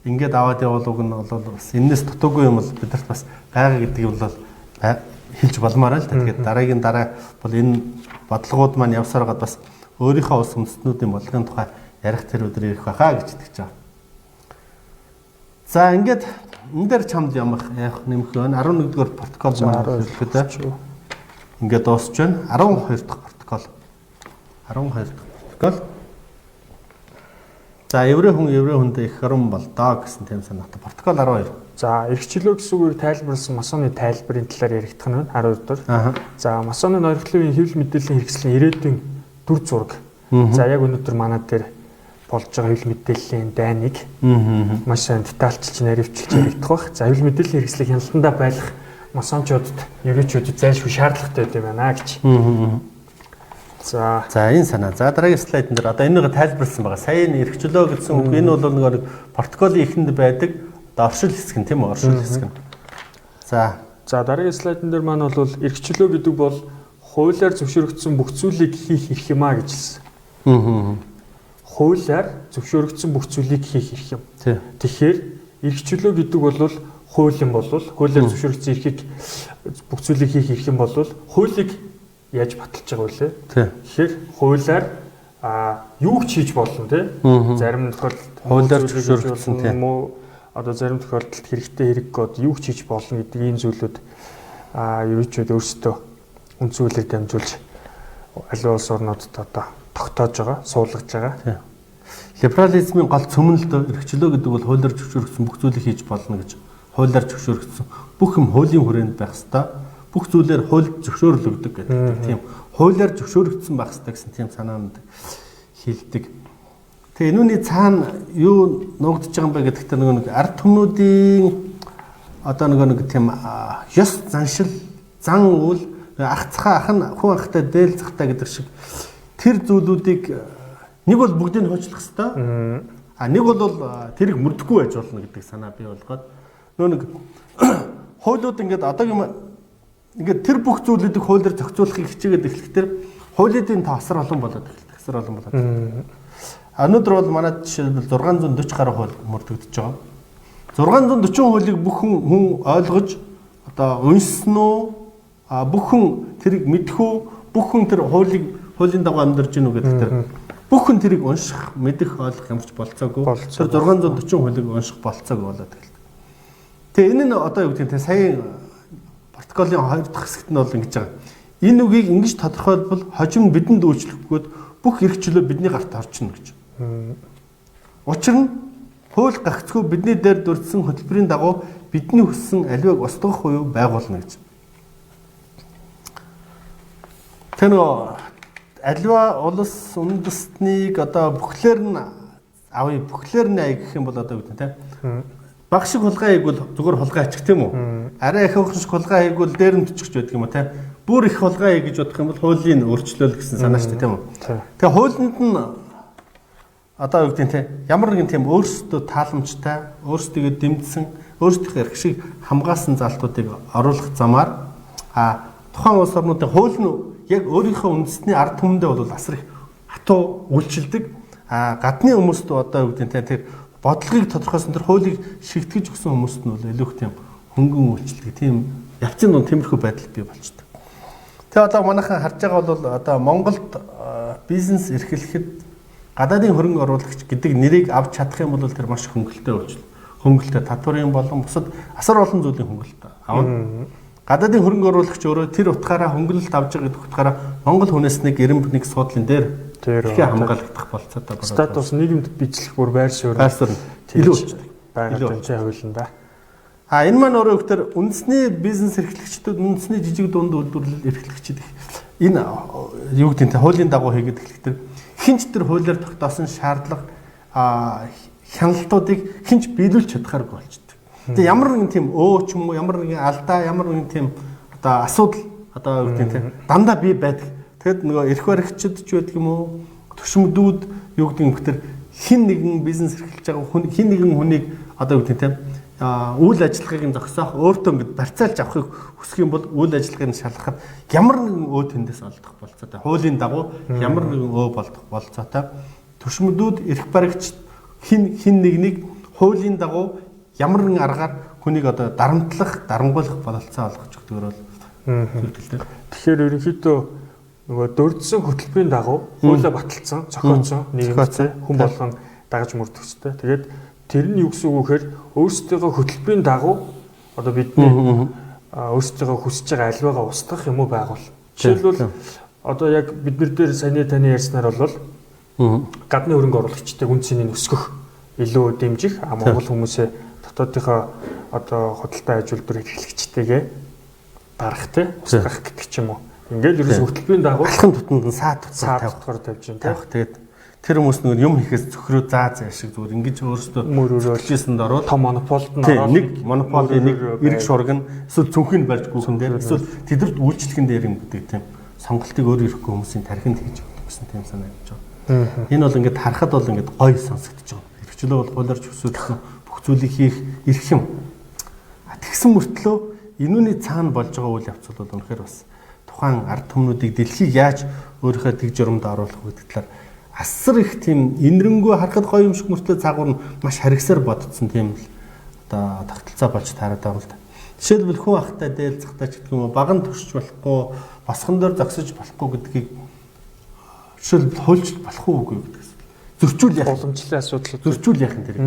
Speaker 1: ингээд аваад явал уг нь бол бас энэс дутуугүй юм бол бидэрт бас байгаа гэдгийг бол хэлж болмоор л. Тэгээд дараагийн дараа бол энэ бодлогууд маань явсаар гад бас өөрийнхөө улс үндэстнүүдийн бодлогын тухай ярих тэр өдөр ирэх байхаа гэж итгэж байгаа. За ингээд энэ дээр чамд ямах яах нэмэх вэ? 11-р протокол маань хэлэхдээ ингээд дуусч байна. 12 дахь протокол. 12 дахь протокол. За еврей хүндээ их хорон болдоо гэсэн тийм санаатай. Протокол 12.
Speaker 2: За эрхчлөө гэсэн үгээр тайлбарласан масоны тайлбарын талаар яригдах нь 12 дахь. За масоны ноёрхлын хэвлэл мэдээллийн хэрэгслийн ирээдүйн дүр зураг. За яг өнөөдөр манад дээр болж байгаа хэвлэл мэдээллийн дайныг маш сайн детальчилж наривчилж яригдах бах. За хэвлэл мэдээллийн хэрэгслийг хяналтандаа байлгах масончуудад еврейчүүдэд зайлшгүй шаардлагатай байдаг байна гэж. За
Speaker 1: энэ санаа. За дараагийн слайдн дээр одоо энийг тайлбарласан байгаа. Сайн эрхчлөө гэсэн үг энэ бол нэг протоколын эхэнд байдаг оршил хэсэг нь тийм үү? Оршил хэсэг нь. За
Speaker 2: дараагийн слайдн дээр маань бол эрхчлөө гэдэг бол хуулиар зөвшөөрөгдсөн бүх зүйлийг хийх эрх юм а гэж хэлсэн. Хуулиар зөвшөөрөгдсөн бүх зүйлийг хийх эрх юм. Тэгэхээр эрхчлөө гэдэг бол хууль юм бол хуулиар зөвшөөрөгдсөн эрхийг бүх зүйлийг хийх эрх юм бол хуулийг яаж баталж байгаа вэ? Тэгэхээр хуулиар юу ч хийж болно тий. Зарим тохиолдолд
Speaker 1: хуулиар зөвшөөрөгдсөн тийм
Speaker 2: одоо зарим тохиолдолд хэрэгтэй хэрэггүй одоо юу ч хийж болно гэдэг ийм зүйлүүд ерөөчүүд өөрсдөө үндсүүлээр дамжуулж аливаа улс орнуудад одоо тогтоож байгаа, суулгаж байгаа.
Speaker 1: Либерализмын гол цөмөн л доо эрхчлөө гэдэг бол хуулиар зөвшөөрөгдсөн бүх зүйлийг хийж болно гэж. Хуулиар зөвшөөрөгдсөн бүх юм хуулийн хүрээнд байх ёстой. Бүх зүйлээр хууль зөвшөөрлөгдөг гэдэг. Тийм хуулиар зөвшөөрөгдсөн байх ёстой гэсэн тийм санаанд хэлдэг. Тэгээ энүүний цаана юу нуугдж байгаа юм бэ гэдэгт нэг ард түмнүүдийн одоо нэг тийм ёс заншил, зан үйл ах цахаа ах нь хүн ахтай дээл захтай гэдэг шиг тэр зүйлүүдийг нэг бол бүгдийг хойчлох ёстой. Нэг бол тэрийг мөрдөхгүй байж болно гэдэг санаа бий болгоод нэг хуулиуд ингээд одоогийн ингээд тэр бүх зүйлүүдийг хуулиар зохицуулахыг хичээгээд эхлэхдээ хуулийн тоо асар олон болоод эхэлдэг. Асар олон болоод. Өнөөдөр бол манай жишээлбэл 640 гаруй хууль мөрдөгдөж байгаа. 640 хуулийг бүх хүн ойлгож одоо уншсан уу? Бүх хүн тэрийг мэдэх үү? Бүх хүн тэр хуулийн дагуу амьдарч гинүү гэдэг тэр бүх хүн тэрийг унших, мэдэх, ойлгох юмч болцоогүй. Тэр 640 хуулийг унших болцоогүй болоод эхэлдэг. Тэгээ энэ нь одоо юу гэдэг нь сая протоколын 2 дахь хэсэгт нь бол ингэж байгаа. Энэ үгийг ингэж тодорхойлбол хожим бидэнд үйлчлэхгүйд бүх эрх чөлөө бидний гарт орчихно гэж. Учир нь хууль гагцгүй бидний дээр дурдсан хөтөлбөрийн дагуу бидний хүссэн аливааг устгах уу байгуулна гэж. Тэр аливаа улс үндэстнийг одоо бүхлээр нь авъя, бүхлээр нь ая гэх юм бол одоо юу гэдэг нь те. Баг шиг хулгай хийгвэл зүгээр хулгай ачих тийм үү? Арай их хөвгөн шиг хулгай хийгвэл дээр нь төчих гэдэг юм уу те. Бүр их хулгай гэж бодох юм бол хуулийн өөрчлөл гэсэн санаа шүү дээ тийм үү? Тэгээ хуулинд нь одоо юу гэдэг нь те ямар нэгэн тийм өөрсдөө тааламжтай, өөрсдөө дэмжсэн, өөрсдийнхөө эрх шиг хамгаалсан залтуудыг оруулах замаар тухайн улс орнуудын хууль нь яг өөрийнхөө үндэсний ард түмэндээ бол асар их хатуу үйлчилдэг. Гадны хүмүүст одоо юу гэдэг нь те тэр бодлогыг тодорхойлсон тэр хуулийг шигтгэж өгсөн хүмүүст нь бол илүү их тийм хөнгөн үйлчилдэг. Тийм явцын дунд тиймэрхүү байдал бий болчтой. Тэгээ одоо манайхан харж байгаа бол одоо Монголд бизнес эрхлэхэд гадаадын хөрөнгө оруулагч гэдэг нэрийг авч чадах юм бол тэр маш хөнгөлөлтөй үйлчил. Хөнгөлөлтөй татварын болон бусад асар олон зүйлийн хөнгөлөлт авна. Гадаадын хөрөнгө оруулагч өөрөө тэр утгаараа хөнгөлөлт авж байгаа гэдэг утгаараа Монгол хүнээс нэг 91 суудлын дээр тэрхээ хамгаалагдах болцоотой байна.
Speaker 2: Статус нийгэмд бичлэх бүр байр суурь
Speaker 1: илүү болчихдог.
Speaker 2: Байгаль төвчийн хуулинда.
Speaker 1: Энэ маань өөрөө ихтер үндэсний бизнес эрхлэгчдүүд, үндэсний жижиг дунд үйлдвэрлэл эрхлэгчид энэ юу гэдэг нь хуулийн дагуу хийгээд эхлэхдээ хинч тэр хуулиар тогтоосон шаардлага хяналтуудыг хинч биелүүлж чадхааргүй болчихдог. Тэгээ ямар нэгэн тийм ч юм уу, ямар нэгэн алдаа, ямар нэгэн тийм одоо асуудал одоо юу гэдэг нь дандаа бий байдаг. Тэгэд нөгөө эрх баригчид ч байдаг юм уу, төшмөдүүд юу гэдэг юм бөхтөр хин нэгэн бизнес эрхэлж байгаа хүн хин нэгэн хүнийг одоо юу гэдэг нь үйл ажиллагааг нь зогсоох өөртөө ингэ барьцаалж авахыг хүсэх юм бол үйл ажиллагааг нь шалгахад ямар нэгэн тэндээс олдох болцоотой. Хуулийн дагуу ямар нэгэн болдох болцоотой. Төшмөдүүд эрх баригч хин нэгнийг хуулийн дагуу ямар нэгэн аргаар хүнийг одоо дарамтлах, дарамгуулах бололцоо олгож өгдөгөр бол хэлдэг.
Speaker 2: Тэгэхээр ерөнхийдөө нөгөө дурдсан хөтөлбөрийн дагуу хуулиа баталсан, зохиоцсон нийгэм хүн болгон дагаж мөрдөхтэй. Тэгээд тэр нь юу гэсэн үг вэхээр өөрсдөө хөтөлбөрийн дагуу одоо бидний өөрсдөө хүсэж байгаа альваагаа устгах юм уу байгуул. Жишээлбэл одоо яг биднэр дээр саяны таны ярьснаар бол гадны хөрөнгө оруулагчдыг үн цэнийг өсгөх, илүү дэмжих, Монгол хүмүүсээ дотоодынхоо одоо худалдаа аж үйлдвэр эрхлэгчтэйгээ дарах те устгах гэдэг ч юм уу. Ингээл ерөөс хөтөлбөрийн дагуу
Speaker 1: алхам тутамд нь саад
Speaker 2: тавихгаар тавьж байна.
Speaker 1: Тэгээд тэр хүмүүс нэг юм хийхээс зөвхөрөө заа шиг зүгээр ингэж өөрөөсөө мөрөөрөөжсөнд ороод
Speaker 2: том монополд нь ороод
Speaker 1: нэг монополын нэг эрг шуург нь эсвэл цүнхийг барьж гүйхэн дээр эсвэл тэдэрт үйлчлэхэн дээр юм гэдэг тийм сонголтыг өөр ирэхгүй хүмүүсийн тархинд хийж өгдөг гэсэн тийм санаа гэж байна. Энэ бол ингээд харахад бол ингээд гоё сонсогдож байгаа. Эрхчлөө бол хуулиарч өсөөлсөн бүх зүйлийг хийх эрх юм. Тэгсэн мөртлөө энүүний цаана болж байгаа үйл явц бол үнэхээр бас тухайн ард түмнүүдийг дэлхийг яаж өөрийнхөө тэг журамд оруулах гэдэг талаар асар их тийм инэрэнгүү харахад гоё юм шиг мөртлөө цаагуур нь маш харгисаар бодсон тийм л одоо тогтолцоо болж таарад байгаа юм л да. Жишээлбэл хүн ахтай дээл захтай ч гэдэг юм уу баган төрчих болохгүй, босгон дээр зогсож болохгүй гэдгийг жишээлбэл хуульч болох уугүй гэдгээс. Зөрчүүл яах
Speaker 2: боломжтой асуудал.
Speaker 1: Зөрчүүл яах юм тэр.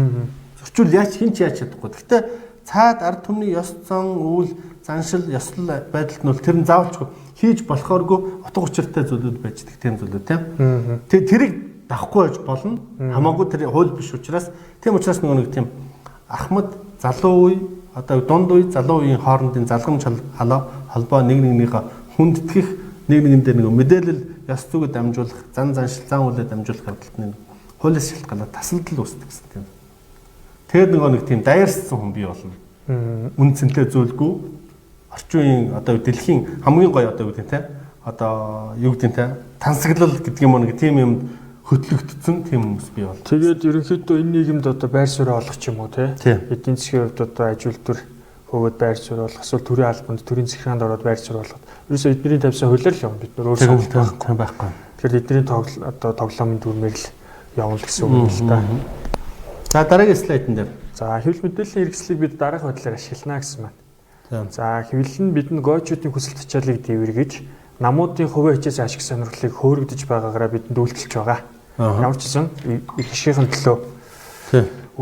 Speaker 1: зөрчил яаж хинч яаж чадахгүй. Гэхдээ цаад ард түмний ёс зан үйл заншил ёслол байдалд нь бол тэр нь заавалчгүй хийж болохооргүй утга учиртай зүйлүүд байждаг тийм зүйлүүд тийм. Тэгээ тэрийг давхгүй байж болно. Хамаагүй тэр хууль биш учраас тийм учраас нэг тийм ахмад залуу үе одоо дунд үе залуу үеийн хоорондын залгамж холбоо нэг нэгнийхээ хүндэтгэх нэг нэгэн дээр нэг мэдээлэл ёс зүгэд дамжуулах зан заншил зан үйлээ дамжуулах явдалд нэг хуулиас шалтгаалаад тасалдал үүсдэг гэсэн тийм. Тэгээд нэг тийм даяарсан хүн бий болно. Үнцэнтэй зүйлгүй орчин үеийн одоо дэлхийн хамгийн гоё одоо юу гэдэг те одоо юу гэдэг те тансаглал гэдэг юм нэг тийм юм хөтлөгдсөн тийм хүмүүс бий бол.
Speaker 2: Тэгээд ерөнхийдөө энэ нийгэмд одоо байр суурь олох ч юм уу те эдийн засгийн хувьд одоо ажил төр хөвөд байр суурь олох эсвэл төрийн албанд төрийн захиргаанд ороод байр суурь олоход ерөөсөө эдний тавьсан хуулиар л явна бид нар
Speaker 1: өөрөө байхгүй.
Speaker 2: Тэгэхээр эдний одоо тоглоомын дүрмээр л явна гэсэн үг юм л та.
Speaker 1: За дараагийн слайдн дээр.
Speaker 2: За хэвлэл мэдээллийн хэрэгслийг бид дараах байдлаар ашиглана гэсэн маань. За хэвлэл нь бидэнд гойчуудын хүсэл тачаалыг дэвэргэж намуудын хувийн хичээс ашиг сонирхлыг хөөргөдөж байгаагаараа бидэнд үйлчилж байгаа. Ямар ч гэсэн их ашигын төлөө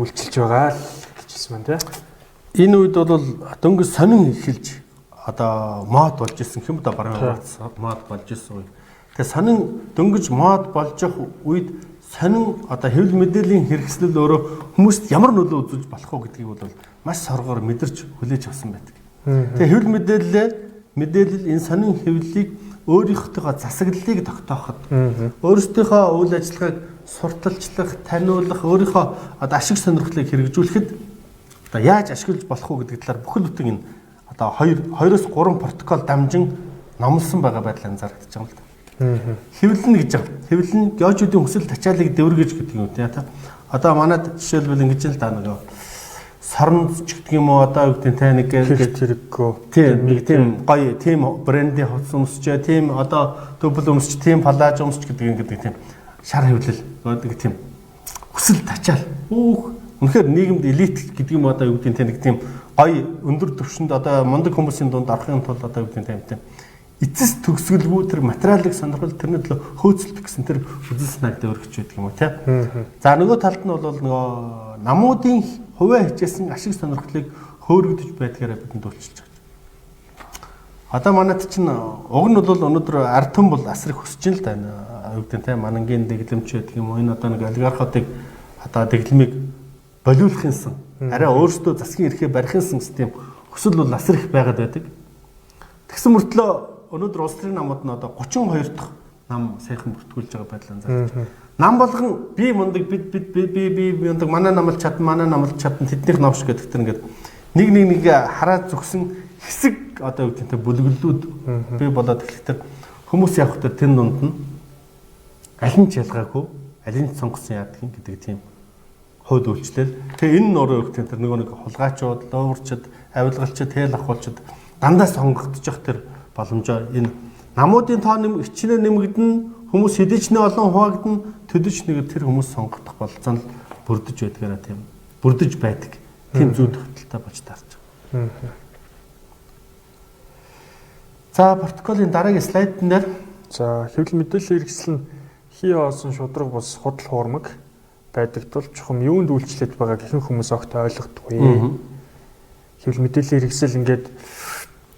Speaker 2: үйлчилж байгаа л гэжсэн маань тийм.
Speaker 1: Энэ үед бол дөнгөж сонин эхэлж одоо мод болж исэн хэм да баруун мод болж исэн үе. Тэгээ сонин дөнгөж мод болж явах үед сонин одоо хэвлэл мэдээллийн хэрэгслэл өөрөө хүмүүст ямар нөлөө үзүүлж болох вэ гэдгийг бол маш соргоор мэдэрч хүлээж авсан байдаг. Тэгээ хэвлэл мэдээлэл энэ сонин хэвлэлийг өөрийнхөө засаглалыг тогтооход өөрсдийнхөө үйл ажиллагааг сурталчлах, таниулах, өөрийнхөө одоо ашиг сонирхлыг хэрэгжүүлэхэд одоо яаж ашиглаж болох вэ гэдэг талаар бүхэл бүтэн энэ одоо 2-3 протокол дамжин номлосон байгаа байдлаар зарагдаж байгаа юм л да. Хэвлэн гэж байгаа. Хэвлэн геожуудын хүсэл тачаалыг дэвэргэж гэдэг юм тийм. Одоо манайд жишээлбэл ингэж л да нэг сорнц ч гэдэг юм уу одоо юу гэдэг те нэг
Speaker 2: хэрэггүй.
Speaker 1: Тийм нэг тийм гоё тийм брендийн хувцас өмсчээ, тийм одоо төбөл өмсч, тийм палаж өмсч гэдэг тийм шар хэвлэл гэдэг тийм хүсэл тачаал. Үнэхээр нийгэмд элит гэдэг юм одоо юу гэдэг те нэг тийм гоё өндөр түвшинд одоо мундаг хүмүүсийн дунд орохын тулд одоо юу гэдэг тийм эцэс төгсгөлгүй тэр материалыг сонирхол тэрний төлөө хөөцөлдөх гэсэн тэр үзэл санааг дэвэргэж байдаг юм уу те. За нөгөө талд нь бол нөгөө намуудын хувиа хичээсэн ашиг сонирхлыг хөөргөдөж байдгаараа бидэнд үйлчилж байгаа. Одоо манайд чинь уг нь бол өнөөдөр ард түмэн бол асар их өсөж л да юу гэдэг те манангийн дэглэмч гэдэг юм уу энэ одоо нэг олигархуудыг одоо дэглэмийг болиулахын сан арай өөрсдөө засгийн эрхээ барихын сан систем өсөл бол асар их байгаад байдаг. Тэгсэн мөртлөө өнөөдөр улс төрийн намууд нь одоо 32 дахь нам сайхан бүртгүүлж байгаа байдлаар зарж. Нам болгон би мундаг би мундаг манай намлж чадна тэднийх навш гэдэг тэр ингээд нэг хараад зүгсэн хэсэг одоо юу гэдэг нь бүлэглэлүүд би болоод эхлэхдээ хүмүүс явах дээр тэн дунд нь аль нь ч ялгаагүй аль нь сонгосон яадаг юм гэдэг тийм хууль үйлчлэл. Тэгээ энэ нь өөрөө юу гэдэг тэр нэг хулгайчууд, лооврчд, авилгалчид, хэл ахуулчид дандаа сонгогдож явах тэр боломжоо энэ намуудын тоо хичнээн нэмэгдэн хүмүүс хэдийчнээ олон хуваагдана төдөж нэг тэр хүмүүс сонгогдох болцоо нь бүрдэж байдгаараа тийм бүрдэж байдаг тийм зүйн тогтолтой болж таарч байгаа. За протоколын дараагийн слайдн дээр
Speaker 2: за хэвлэл мэдээллийн хэрэгсэл нь хий хоосон шудраг бус худал хуурмаг байдаг тул чухам юунд үйлчлээд байгааг ихэнх хүмүүс огт ойлгодоггүй. Хэвлэл мэдээллийн хэрэгсэл ингээд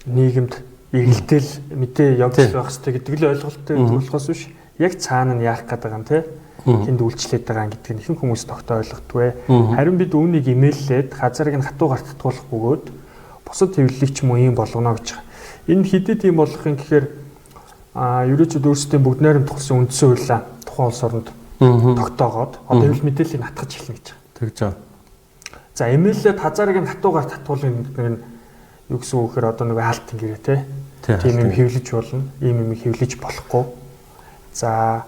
Speaker 2: нийгэмд эргэлтэл мэдээ явж байх хэрэгтэй гэдэг л ойлголттой болохоос биш яг цаана нь яах гээд байгаа юм те тэнд үйлчлээд байгаа гэдэг нь ихэнх хүмүүс тогтоо ойлгодгүй. Харин бид үүнийг имэйллээд хазарыг нь хатуу гарт татуулах бөгөөд бусад хэвлэлийг ч юм уу юм болгоно гэж байгаа. Энэ хідэд юм болгох юм гэхээр ерөөчөд өөрсдөө бүгд найрамд тохирсон үндсэн хуулиа тухайн улс оронд тогтоогоод одоо хэвлэл мэдээллийг натгаж эхэлнэ гэж байгаа.
Speaker 1: Тэгж байгаа.
Speaker 2: За имэйллээд хазарыг нь хатуу гарт татуулах гэдэг нь юу гэсэн үг гэхээр одоо нэг хаалт ингэрээ те тийм юм хэвлэж болно, ийм юм хэвлэж болохгүй. За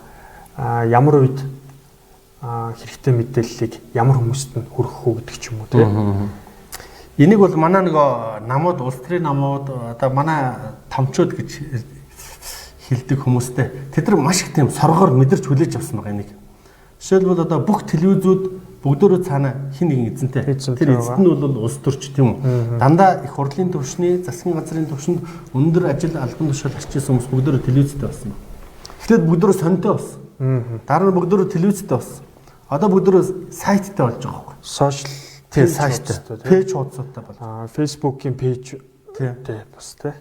Speaker 2: ямар үед хэрэгтэй мэдээллийг ямар хүмүүст нь хүргэх үү гэдэг ч юм уу тийм.
Speaker 1: Энийг бол манай нөгөө намууд, улс төрийн намууд одоо манай томчууд гэж хэлдэг хүмүүстэй тэд нар маш их тийм соргоор мэдэрч хүлээж авсан байгаа энийг. Жишээлбэл одоо бүх телевизүүд бүгдөө цаана хин нэгэн эзэнтэй. Тэр эзэд нь бол улс төрч тийм үү. Дандаа их хурлын төвшний, засгийн газрын төвшөнд өндөр ажил албан тушаал арчсан хүмүүс бүгдөө телевизтэй болсон. Эхлээд бүгдөө сонтой болсон. Дараа нь бүгдөө телевизтэй болсон. Одоо бүгдөө сайттай болж байгаа байхгүй.
Speaker 2: Сошиал
Speaker 1: тий сайтай. Пэйж хуудастай бол.
Speaker 2: Facebook-ийн пэйж тий бас тий.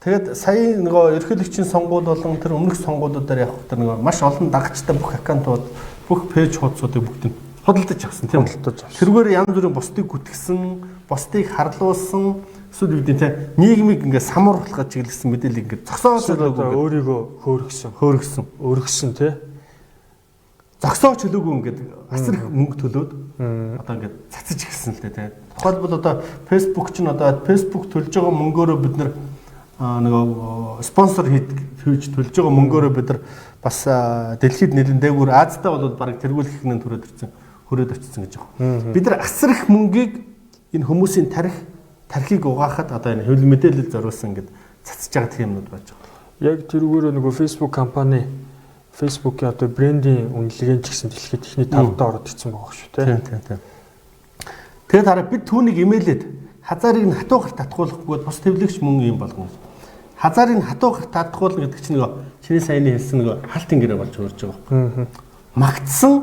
Speaker 1: Тэгээд сая нөгөө ерөнхийлөгчийн сонгуул болон тэр өмнөх сонгуулиудаар явах тэр нөгөө маш олон дагагчтай бүх аккаунтууд, бүх пэйж хуудасуудыг бүгдийг худалдаж авсан тийм үү? Тэргээр янз бүрийн бусдыг гүтгсэн, бусдыг харлуулсан, эсвэл үүдээ те нийгмийг ингээд самруулах гэж чиглэсэн мэдээлэл ингээд зогсоож
Speaker 2: өөрийгөө хөөргсөн тий.
Speaker 1: Зогсоож чөлөөгүй ингээд асар их мөнгө төлөөд одоо ингээд цацаж ирсэн л дээ. Тухайлбал одоо Facebook ч н одоо Facebook төлж байгаа мөнгөөрөө бид нөгөө спонсор хийж төлж байгаа мөнгөөрөө бид нар бас дэлхийд нэлээд дээгүүр Азитай бол бараг тэргүүлэх хинэн хүрээд очсон гэж байгаа. Бид нар асар их мөнгийг энэ хүмүүсийн тархийг угаахад одоо энэ хэвлэл мэдээлэл зориулсан ингээд цацаж байгаа юмнууд байж байгаа.
Speaker 2: Яг тэрүүгээр нөгөө Facebook компани Facebook-ийн одоо брендийн үнэлгээнд ч гэсэн дэлхийд ихний 5 доо ороод ирсэн байгаа шүү тий. Тэгээд хараа бид түүнийг имэйлээд хазаарыг нь хатуу гарт татгуулахгүй бус төвлөгч мөн юм болгоно.
Speaker 1: Хазаарыг нь хатуу гарт татгуулна гэдэг чинь нөгөө чиний саяны хэлсэн нөгөө халтын гэрээ болж хөрж байгаа. Магтсан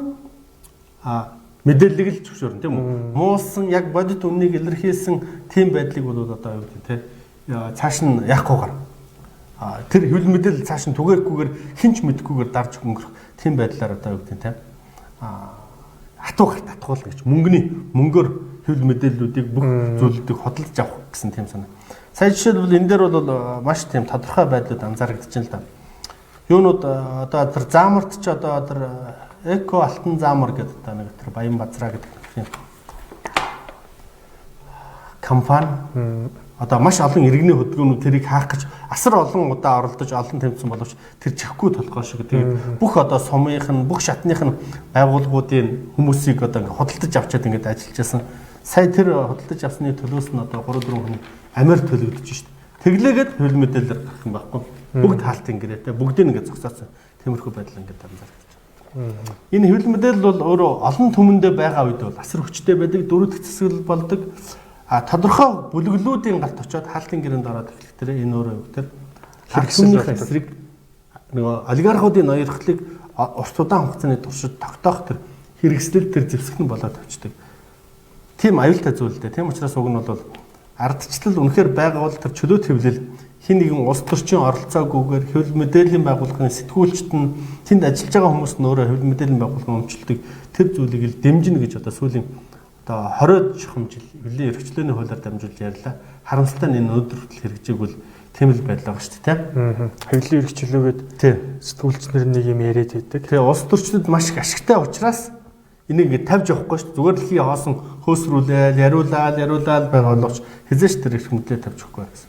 Speaker 1: мэдээллийг л зөвшөөрнө тийм үү? Муулсан яг бодит үннийг илэрхийлсэн тийм байдлыг бол одоо юу гэдэг тий. Цааш нь яахгүйгээр тэр хэвлэл мэдээлэл цааш нь түгэхгүйгээр хинч мэдхгүйгээр дарж өнгөрөх тийм байдлаар одоо юу гэдэг тийм хатуу гарт татгуулна гэж мөнгөөр хэвлэл мэдээллүүдийг бүх зүйлүүдийг хөдөлж авах гэсэн тийм санаа. Сая жишээлбэл энэ дээр бол маш тийм тодорхой байдлууд анзаарэгдэж байна л да. Юунууд одоо тэр заамарт ч одоо тэр эко алтан заамар гэдэг одоо нэг тэр Баян Базраа гэдэг тийм компани одоо маш олон иргэний хөдөлгөөнүүд тэрийг хаах гэж асар олон удаа оролдож олон тэмцсэн боловч тэр чихгүй толгой шиг тэгээд бүх одоо сумынх нь бүх шатных нь байгууллагуудын хүмүүсийг одоо ингээд хөдөлж авчаад ингээд ажиллаж байсан. Сая тэр хөдөлж авсны төлөөс нь одоо 3-4 хүн амиар төлөгдөж шít. Тэглээгээд хөвл мэдээлэлээр гарах юм байхгүй. Бүгд хаалтын гэрээтэй бүгдийг ингээд зогсоосон. Тиймэрхүү байдал ингээд анзаарч байна. Энэ хөвл мэдээлэл бол өөрөө олон түмэндээ байгаа үед бол асар хүчтэй байдаг, дөрөвдөг цэцгэл болдог. Тодорхой бүлэглүүдийн гарт очиод хаалтын гэрээнд ороод эхлэхдээ энэ өөрөө юу гэдэг хэрэгсэл эсрэг нөгөө олигархуудын ноёрхлыг урт удаан хугацааны туршид тогтоох тэр хэрэгслэл тэр зэвсгэн болоод авчдаг. Тийм аюултай зүйлтэй. Тийм учраас уг нь бол ардчлал үнэхээр байгаа бол тэр чөлөө төвлөл хин нэгэн улс төрчийн оролцоогүйгээр хэвлэл мэдээллийн байгууллагын сэтгүүлчт нь тэнд ажиллаж байгаа хүмүүс нь өөрөө хэвлэл мэдээллийн байгууллагын өмчлөлтийг тэр зүйлийг л дэмжинэ гэж одоо сүүлийн одоо 20 жихм жил хөвлийн эрхчлөөний хуулиар дамжуулж ярьлаа. Харамсалтай нь энэ өнөөдөр хүртэл хэрэгжээг бол тийм л байдлаа ба шүү дээ.
Speaker 2: Хөвлийн эрхчлөөгээд сэтгүүлчнэр нэг юм яриад байдаг.
Speaker 1: Тэгээ улс төрчнөд маш их ашигтай учраас энийг ингэ тавьж явахгүй шүү. Зүгээр л хий хоосон хөөсрүүлээл, яриулаал байгаа боловч хизээш тэр эрх мэдлээ тавьж өгөхгүй гэсэн.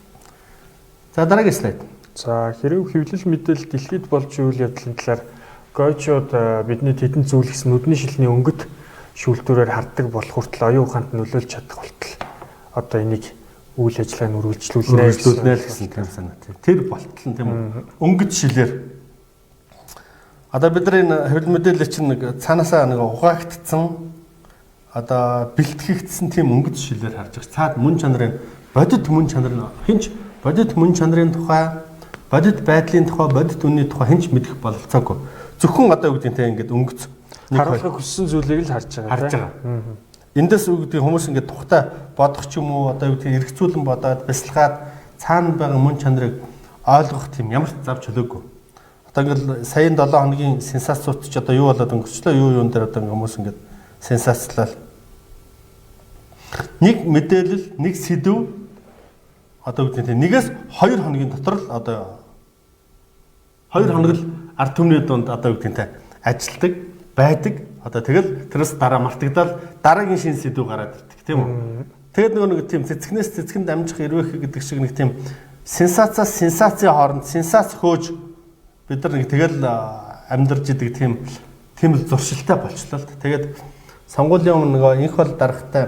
Speaker 1: За дараагийн слайд.
Speaker 2: За хэрэг хөвлөл мэдээлэл дэлхийд болж үйл явдлын талаар гойчууд бидний тэдэн зүйлсэн нүдний шилний өнгөт шүүлтүүрээр харддаг болох хүртэл оюун ухаанд нөлөөлж чадах болтол одоо энийг үйл ажиллагааг үргэлжлүүлнэ
Speaker 1: гэсэн тийм санаа. Тэр болтол нь тийм өнгөт шилээр одоо бид нар энэ хөвлөл мэдээлэл чинь нэг цаанаасаа нэг угаагдсан одоо бэлтгэгдсэн тийм өнгөт шилээр харж байгаа. Цаад мөн чанарын бодит мөн чанар нь хинч бодит мөн чанарын тухай, бодит байдлын тухай, бодит үнний тухай хинч мэдэх бололцоогүй. Зөвхөн одоо юу гэдэг нь ингээд өнгөц
Speaker 2: харуулахыг хүссэн зүйлийг л харж байгаа.
Speaker 1: Эндээс юу гэдэг хүмүүс ингээд тухтай бодох ч юм уу одоо юу гэдэг эргцүүлэн бодоод бясалгаад цаана байгаа мөн чанарыг ойлгох тийм ямар ч зав чөлөөгүй. Одоо ингээд саяын 7 хоногийн сенсацууд ч одоо юу болоод өнгөрчлөө юун дээр одоо хүмүүс ингээд сенсацлал нэг мэдээлэл нэг сэдв одоо үгүй тийм нэгээс 2 хоногийн дотор л одоо 2 хоног л ард түмний дунд одоо үгүй тийм ажилтдаг байдаг. Одоо тэгэл тэрс дараа мартагдал дараагийн шин сэдв гараад ирдэг тийм үү. Тэгэд нэг тийм цэцгнээс цэцгэнд амжих ирвэх гэдэг шиг нэг тийм сенсацаас сенсацийн хооронд сенсац хөөж бид нар нэг тэгэл амьдарч идэг тийм л зуршилтай болчлоо л. Тэгээд сонгуулийн өмнө нөгөө инх бол дарагтай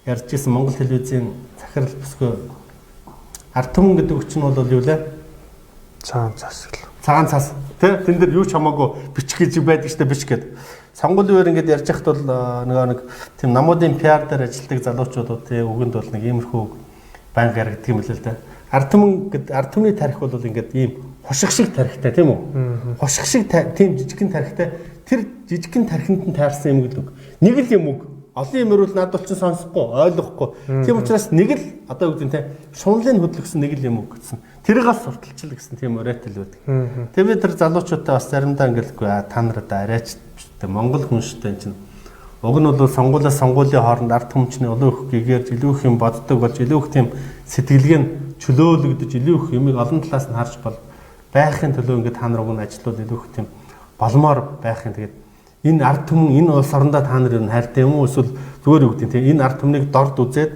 Speaker 1: ярьж исэн Монгол телевизийн захирал бүсгүй ард түмэн гэдэг хүчин бол юу лээ?
Speaker 2: Цагаан цас л.
Speaker 1: Цагаан цас. Тэ тэн дээр юу ч хамаагүй бичих гэж байдаг штэ биш гэд. Сонгуулийн үеэр ингээд ярьж хахад бол нэг тийм намуудын PR дээр ажилладаг залуучууд тий өгөнд бол нэг иймэрхүү банк яригддаг юм л л да. Ард түмний тарих бол ингээд ийм хушиг шиг тарихтай тийм үү? Хушиг шиг тийм жижигхэн тарихтай тэр жижигхэн тархинд нь таарсан юм гэдэг. Нэг л юм үг Олон юм ирвэл над бол ч сонсохгүй, ойлгохгүй. Тийм учраас нэг л одоо юу гэдэг нь те шунлын хөдөлгсөн нэг л юм үг гэсэн. Тэрийг ал сурталчил гэсэн тийм уриатал байдаг. Тэгээ би тэр залуучуудаа бас заримдаа ингээл та нараа арайч Монгол хүн штэй чинь уг нь бол сонгуулийн хооронд ард түмчний олон их гэгээр илүү их юм боддог болж илүү их тийм сэтгэлгээ нь чөлөөлөгдөж илүү их юмыг олон талаас нь харж байхын төлөө ингээд та нар уг нь ажлууд илүү их тийм боломоор байхын тэгээд энэ ард түмэн энэ улс орондоо та нар юу хайртай юм уу эсвэл зүгээр юу гэдэг тийм энэ ард түмнийг дорд үзээд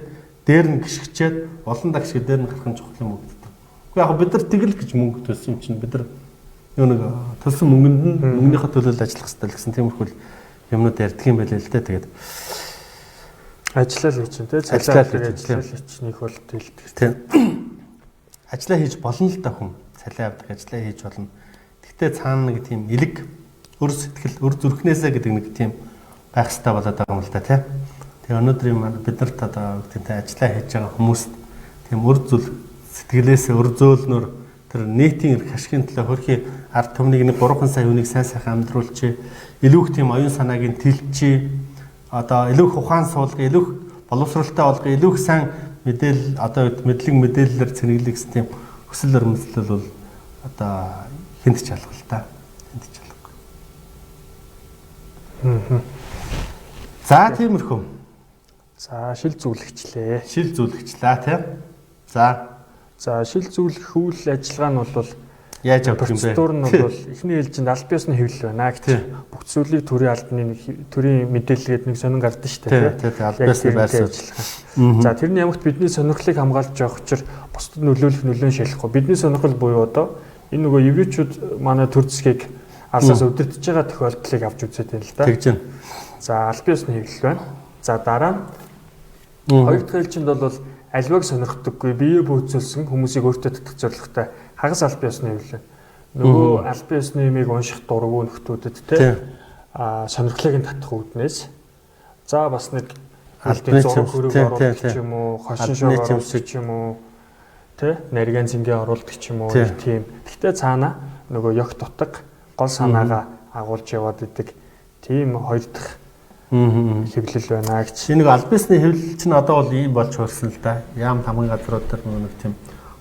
Speaker 1: дээр нь гიშгчээд олон дагшиг дээр нь гарах нь чухал юм гэдэг. Гэхдээ яг бид нар тэгэл гэж мөнгө төлсөн юм чинь бид нар юу нэг төлсөн мөнгөнд нь мөнгөнийхөө төлөө ажиллах хэрэгтэй л гэсэн тиймэрхүү юмнууд ярьдаг юм байлээ л дээ. Тэгээд
Speaker 2: ажиллаа л гэж тийм цалиа хийчих бол тэлдэг.
Speaker 1: Тийм. Ажиллаа хийж болно л да хүн. Цалиа авдаг ажиллаа хийж болно. Гэхдээ цаана нэг тийм элэг өр сэтгэл өр зүрхнээсээ гэдэг нэг тийм байх хэрэгтэй болоод байгаа юм л да тийм. Тэгээ өнөөдрийн бид нарт одоо тийм ажиллаа хийж байгаа хүмүүст тийм өр зүл сэтгэлээсээ өр зөөлнөр тэр нийтийн эрх ашигын төлөө хөрхи ард түмнийг нэг 3 сая хүнийг сайн сайхан амьдруулчих, илүү их тийм оюун санааг нь тэлчих, одоо илүү их ухаан суулгах, илүү их боловсралтай болгох, илүү их сайн мэдээлэл одоо мэдээллээр цэнэглэх гэсэн тийм хүсэл өрмөслөл бол одоо хүнд ч алга л та. Хүнд ч алга. За тиймэрхүү.
Speaker 2: За шил зүглэгчлээ.
Speaker 1: Шил зүглэгчлээ тийм. За
Speaker 2: шил зүглэх үйл ажиллагаа нь бол
Speaker 1: яаж явах юм бэ?
Speaker 2: Процедур нь бол эхний ээлжинд аль биесны хэвлэл байна гэж бүх зүйлийг төрийн мэдээлэлгээд нэг сонин гардаг шүү дээ.
Speaker 1: Тийм аль биесны байрсан
Speaker 2: ажиллагаа. За тэрний ямагт бидний сонирхлыг хамгаалж явах учраас бусдад нөлөөлөх нөлөөн шалахгүй. Бидний сонирхол буюу одоо энэ нөгөө еврейчүүд манай төр засгийг алсаас өдөртөж байгаа тохиолдлыг авч үзээд байна л да.
Speaker 1: Тэгж байна.
Speaker 2: За аль биесны хэвлэл байна. За дараа нь хоёр дахь ээлжинд бол альваг сонирхдаггүй бие бөөцөлсөн хүмүүсийг өөртөө татах зорилготой хагас аль биесны хэвлэл. Нөгөө аль биесны юмыг унших дурггүй нөхдүүдэд те сонирхлыг нь татах үүднээс за бас нэг албаны зураг хөрөг оруулах ч юм уу, хошин шог оруулах ч юм уу, те нарийн зингээ оруулах ч юм уу тийм. Гэхдээ цаана нөгөө ёг дутаг гол санаагаа агуулж яваад идэг тийм хоёр дахь хэвлэл байна гэж.
Speaker 1: Энэ нэг аль биесны хэвлэл чинь одоо бол ийм болж хөрсөн л да. Яам тамган газрууд төр нэг тийм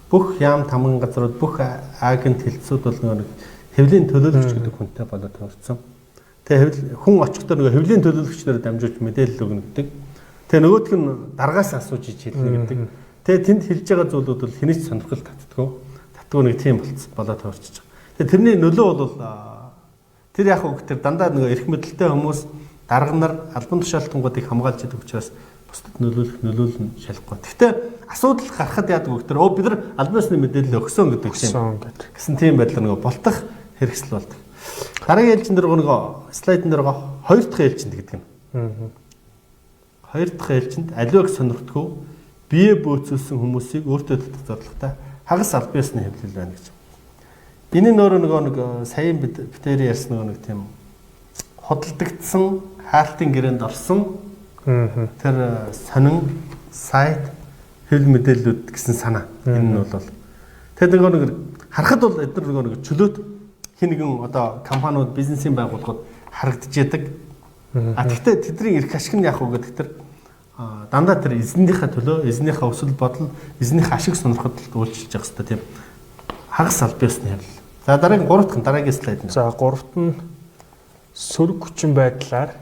Speaker 1: бүх яам тамган газрууд бүх агент хэлцүүд бол нэг хэвлийн төлөөлөгч гэдэг хүнтэй болоод хөрсөн. Тэгээ хүн очихдоо нөгөө хэвлийн төлөөлөгчнөр дамжуулж мэдээлэл өгнө гэдэг. Тэгээ нөгөөх нь дараагаас асууж хэлнэ гэдэг. Тэгээ тэнд хэлж байгаа зүйлүүд бол хэний ч сонирхол татдаггүй нэг тийм болоод хөрчиж байгаа. Тэгээ тэрний нөлөө бол тэр яг үг тэр дандаа нөгөө эрх мэдэлтэй хүмүүс дарга нар албан тушаалтангуудыг хамгаалж идэх учраас бусдад нөлөөлн шалахгүй. Гэхдээ асуудал гарахад яадаг вэ? Бид нар албан ёсны мэдээлэл өгсөн гэдэг чинь гэсэн тийм байдлаар нөгөө болтох хэрэгсэл болдог. Дараагийн ээлжин дээр нөгөө слайдн дээр хоёр дахь ээлжинд гэдэг юм. Хоёр дахь ээлжинд аливааг сонирхдаггүй бие бөөцөлсөн хүмүүсийг өөртөө татах зорилготой хагас албан ёсны хэвлэл байна гэж. Энэ нөгөө саяын битээр ярьсан нэг тийм хөдөлгдсөн хаалтын гэрээнд орсон тэр сонин сайт хэвлэл мэдээллүүд гэсэн санаа. Энэ нь бол тэр нэг харахад бол эдгээр нэг чөлөөт хин нэгэн одоо компаниуд бизнесийн байгууллагууд харагдаж яадаг. Гэхдээ тэдний эрх ашиг нь яг уу гэдэг тэр дандаа тэр эзнийхээ төлөө эзнийхээ өсвөл бодол эзнийхээ ашиг сонирхолд үйлчилж явах хэрэгтэй тийм хагас аль биесны хэвлэл. За дараагийн слайд.
Speaker 2: За гуравт нь сөрөг хүчин байдлаар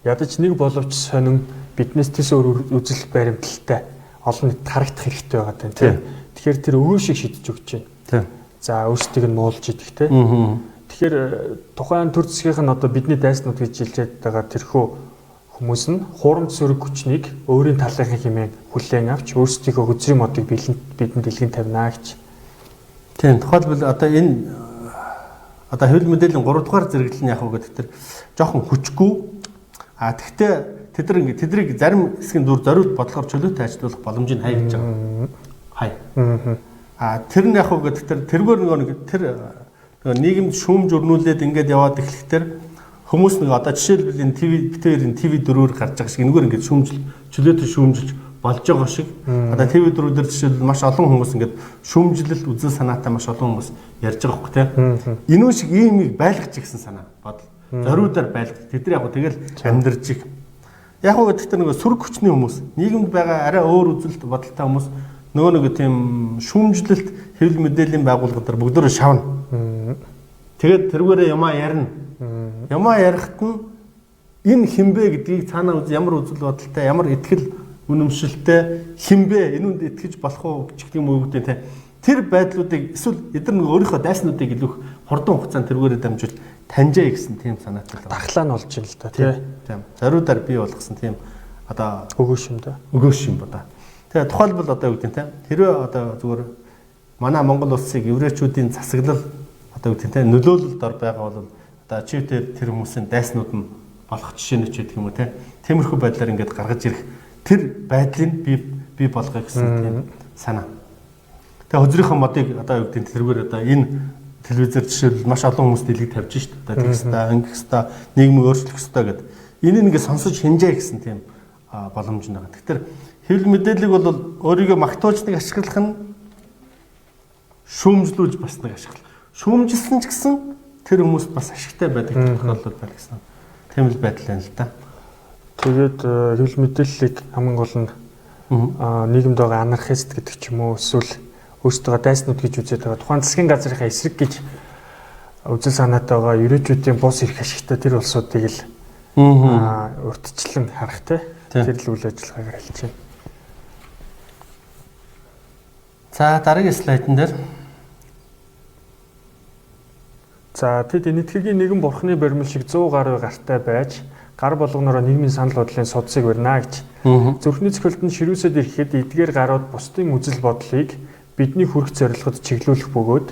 Speaker 2: ядаж нэг боловч сонин биднээс тэс өөр үзэл баримталтай олон нийт харагдах хэрэгтэй байгаа тань тийм. Тэгэхээр тэр өвөө шиг шидэж өгч байна. За өөрсдийг нь муулж идэх тийм. Тэгэхээр тухайн төр засгийнх нь одоо бидний дайснууд гэж хэлжээд байгаа тэрхүү хүмүүс нь хуурамч сөрөг хүчнийг өөрийн талынхаа хэмээн хүлээн авч өөрсдийнхөө хөзрийн модыг бидэнд дэлгэн тавина гэж.
Speaker 1: Тийм тухайлбал одоо энэ хэвлэл мэдээллийн 3 дугаар зэрэглэл нь яг уу гэдэг тэр жоохон хүчгүй. Тэгтээ тэднийг зарим хэсгийн дүр зориуд бодлохоор чөлөөтэй ажиллах боломжийг хайгдаж байгаа. Тэр нь яг уу гэдэг тэргээр нөгөө нийгэмд шүүмж өрнүүлээд ингээд яваад эхлэхдээ хүмүүс нэг одоо жишээлбэл энэ ТV 4-өр гарч байгаа шиг энэгээр ингээд чөлөөтэй шүүмжилж болж байгаа шиг одоо ТV 4-дөр жишээлбэл маш олон хүмүүс ингээд шүүмжлэл үзэл санаатай маш олон хүмүүс ярьж байгаа хөөх тийм. Энүү шиг иймийг байлгаж гэсэн санаа бодол. Зориудаар байлгаж. Тэд нар яг тэгэл амьдарч их. Яг уу гэхдээ нөгөө сөрөг хүчний хүмүүс, нийгэмд байгаа арай өөр үзэлт бодолтой хүмүүс нөгөө нэг тийм шүүмжлэлт хэвлэл мэдээллийн байгууллагууд бүгдөө шавна. Тэгээд тэрүүгээрээ ямаа ярина. Ямаа ярихт нь энэ хинбэ гэдгийг цаанаа ямар үзэл бодолтой, ямар итгэл үнэмшилтэй хинбэ энүүнд итгэж болох уу гэх юм уу гэдэг те. Тэр байдлуудыг эсвэл эдгээр нэг өөрийнхөө дайснуудыг илүү хурдан хугацаанд тэрүүгээрээ дамжуулж таньжаа гэсэн тийм санаатай л байна.
Speaker 2: Дахлаа нь болж ин л да тийм.
Speaker 1: Зориудаар бий болгосон тийм одоо
Speaker 2: өгөөш юм да.
Speaker 1: Өгөөш юм ба да. Тэгээ тухайлбал одоо юу гэдэг те. Хэрвээ одоо зүгээр манай Монгол улсыг еврейчүүдийн засаглал одоо юу гэдэг те нөлөөлөлд ор байгаа бол одоо чивтэр тэр хүмүүсийн дайснууд нь болох жишээнэ ч гэдэг юм уу те. Тиймэрхүү байдлаар ингээд гаргаж ирэх тэр байдлыг бий болгох гэсэн тийм санаа. Тэгээ хөзрийнхөө модыг одоо юу гэдэг тэргээр одоо энэ телевизээр жишээлбэл маш олон хүмүүс дэлгэж тавьж шít. Одоо тэгстэй, ангихстай, нийгмийг өөрчлөх хэрэгтэй гэдэг. Энийг ингээд сонсож хинжээ гэсэн тийм боломж байгаа. Тэгэхээр хэвлэл мэдээллийг бол өөрийгөө магтуулж нэг ашиглах нь шүүмжлүүлж бас нэг ашиглах. Шүүмжилсэн ч гэсэн тэр хүмүүс бас ашигтай байдаг тохиолдол байна гэсэн. Тийм л байдал байна л да.
Speaker 2: Тэгээд хэвлэл мэдээллийг хамгийн гол нь нийгэмд байгаа анархист гэдэг ч юм уу эсвэл өөрсдөө дайснууд гэж үзээд байгаа тухайн засгийн газрынхаа эсрэг гэж үзэл санаатай байгаа ерөөчүүдийн бус ирэх ашигтай тэр улсуудыг л урьдчилан харах тэр л үйл ажиллагаагаар хэлж байна.
Speaker 1: За дараагийн слайдн дээр.
Speaker 2: За тэд энэтхэгийн нэгэн бурхны баримл шиг 100 гаруй гартай байж гар болгоноор нийгмийн санал бодлын судсыг барина гэж. Зүрхний цохилтод ширүүсэд ирэхэд эдгээр гарууд бусдын үзэл бодлыг бидний хүрх зорилгод чиглүүлэх бөгөөд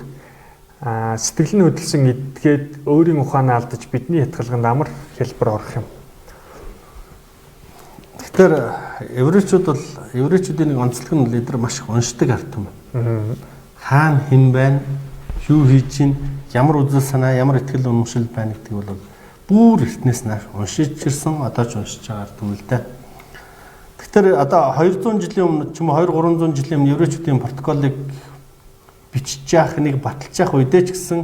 Speaker 2: сэтгэл нь хөдөлсөн эдгээд өөрийн ухаанаа алдаж бидний ятгалганд амар хэлбэр орох юм.
Speaker 1: Тэгэхээр еврейчүүд бол еврейчүүдийн нэг онцлог нь лидер маш их уншдаг ард юм. Хаана хэн байна, юу хийж чинь, ямар үзэл санаа, ямар итгэл үнэмшил байна гэдгийг бол бүр эртнээс нааш уншиж ирсэн, одоо ч уншиж байгаа ард юм л да. Тэгэхээр одоо 200 жилийн өмнө ч юм уу 200-300 жилийн өмнө еврейчүүдийн протоколыг бичиж яах нэг баталж яах үедээ ч гэсэн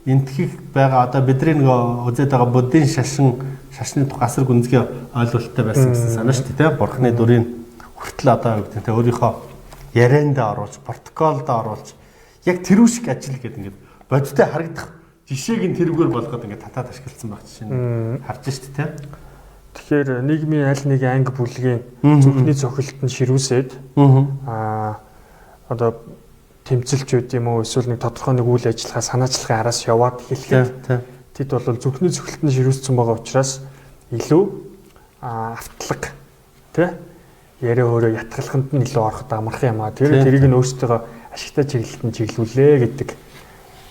Speaker 1: энтхих байгаа одоо бидний нэг үзээд байгаа буддийн шашны тухай асар гүнзгий ойлголттой байсан гэсэн санаа шүү дээ. Бурхны дүрийн хүртэл одоо гэдэг нь өөрийнхөө ярианд оруулж, протоколд оруулж яг тэрүү шиг ажил гэдэг ингээд бодиттой харагдах жишээг нь тэрүүгээр болгоод ингээд татаад ашигласан байх жишээ нь харж шүү дээ.
Speaker 2: Тэгэхээр нийгмийн аль нэг анги бүлгийн зүрхний цохилтод ширүүсээд одоо тэмцэлч үт юм уу эсвэл нэг тодорхой нэг үйл ажиллагаа санаачлагын араас яваад хэлэхэд тэд бол зүрхний цохилтод ширүүссэн байгаа учраас илүү автлаг тий яриа өөрөө ятгалханд нь илүү ороход амархан юм аа. Тэрийг нь өөрсдөө ашигтай чиглэлд чиглүүлээ гэдэг.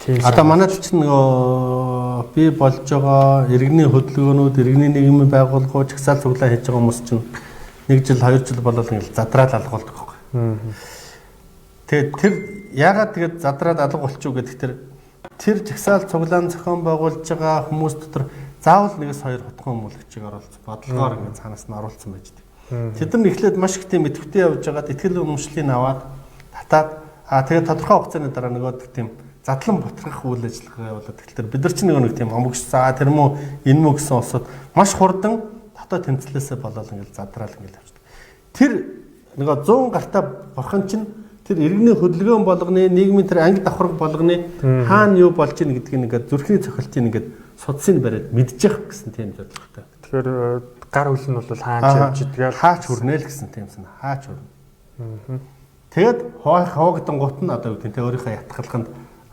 Speaker 1: Одоо манайд ч нөгөө би болж байгаа иргэний хөдөлгөөнүүд, иргэний нийгмийн байгууллагууд чагсаал цуглаа хийж байгаа хүмүүс чинь 1 жил 2 жил болоод ингээл задраад алгуулдаг байхгүй. Тэгээд тэр яагаад тэгээд задраад алга болчих вэ гэхээр тэр чагсаал цуглаан зохион байгуулж байгаа хүмүүс дотор заавал 1-2 хотхон хүмүүлэгчийг оруулж бодлогоор ингээд цаанаас нь оруулсан байж дээ. Тэд нар эхлээд маш их тийм идэвхтэй явж байгаад итгэл үнэмшлийг аваад татаад тэгээд тодорхой хугацааны дараа нөгөө тийм задлан бутрах үйл ажиллагаа явуулаад тэгэхээр бид нар ч нэг тийм омогш заа тэр мүү энэ мүү гэсэн усуд маш хурдан дотоод тэмцлээсээ болоод ингээд задраал ингээд явчихдаг. Тэр нөгөө 100 гартаа бурхан чинь тэр иргэний хөдөлгөөн болгоны нийгмийн тэр анги давхарга болгоны хаана юу болж ийн гэдгийг ингээд зүрхний цохилтын ингээд судсыг бариад мэдчих гэсэн тийм зорилготой.
Speaker 2: Тэгэхээр гар хөл нь бол хаач явж идгээл
Speaker 1: хаач хүрнэ л гэсэн тийм санаа хаач хүрнэ. Тэгээд хоогдсон гут нь одоо юу гэдэг нь өөрийнхөө ятгалханд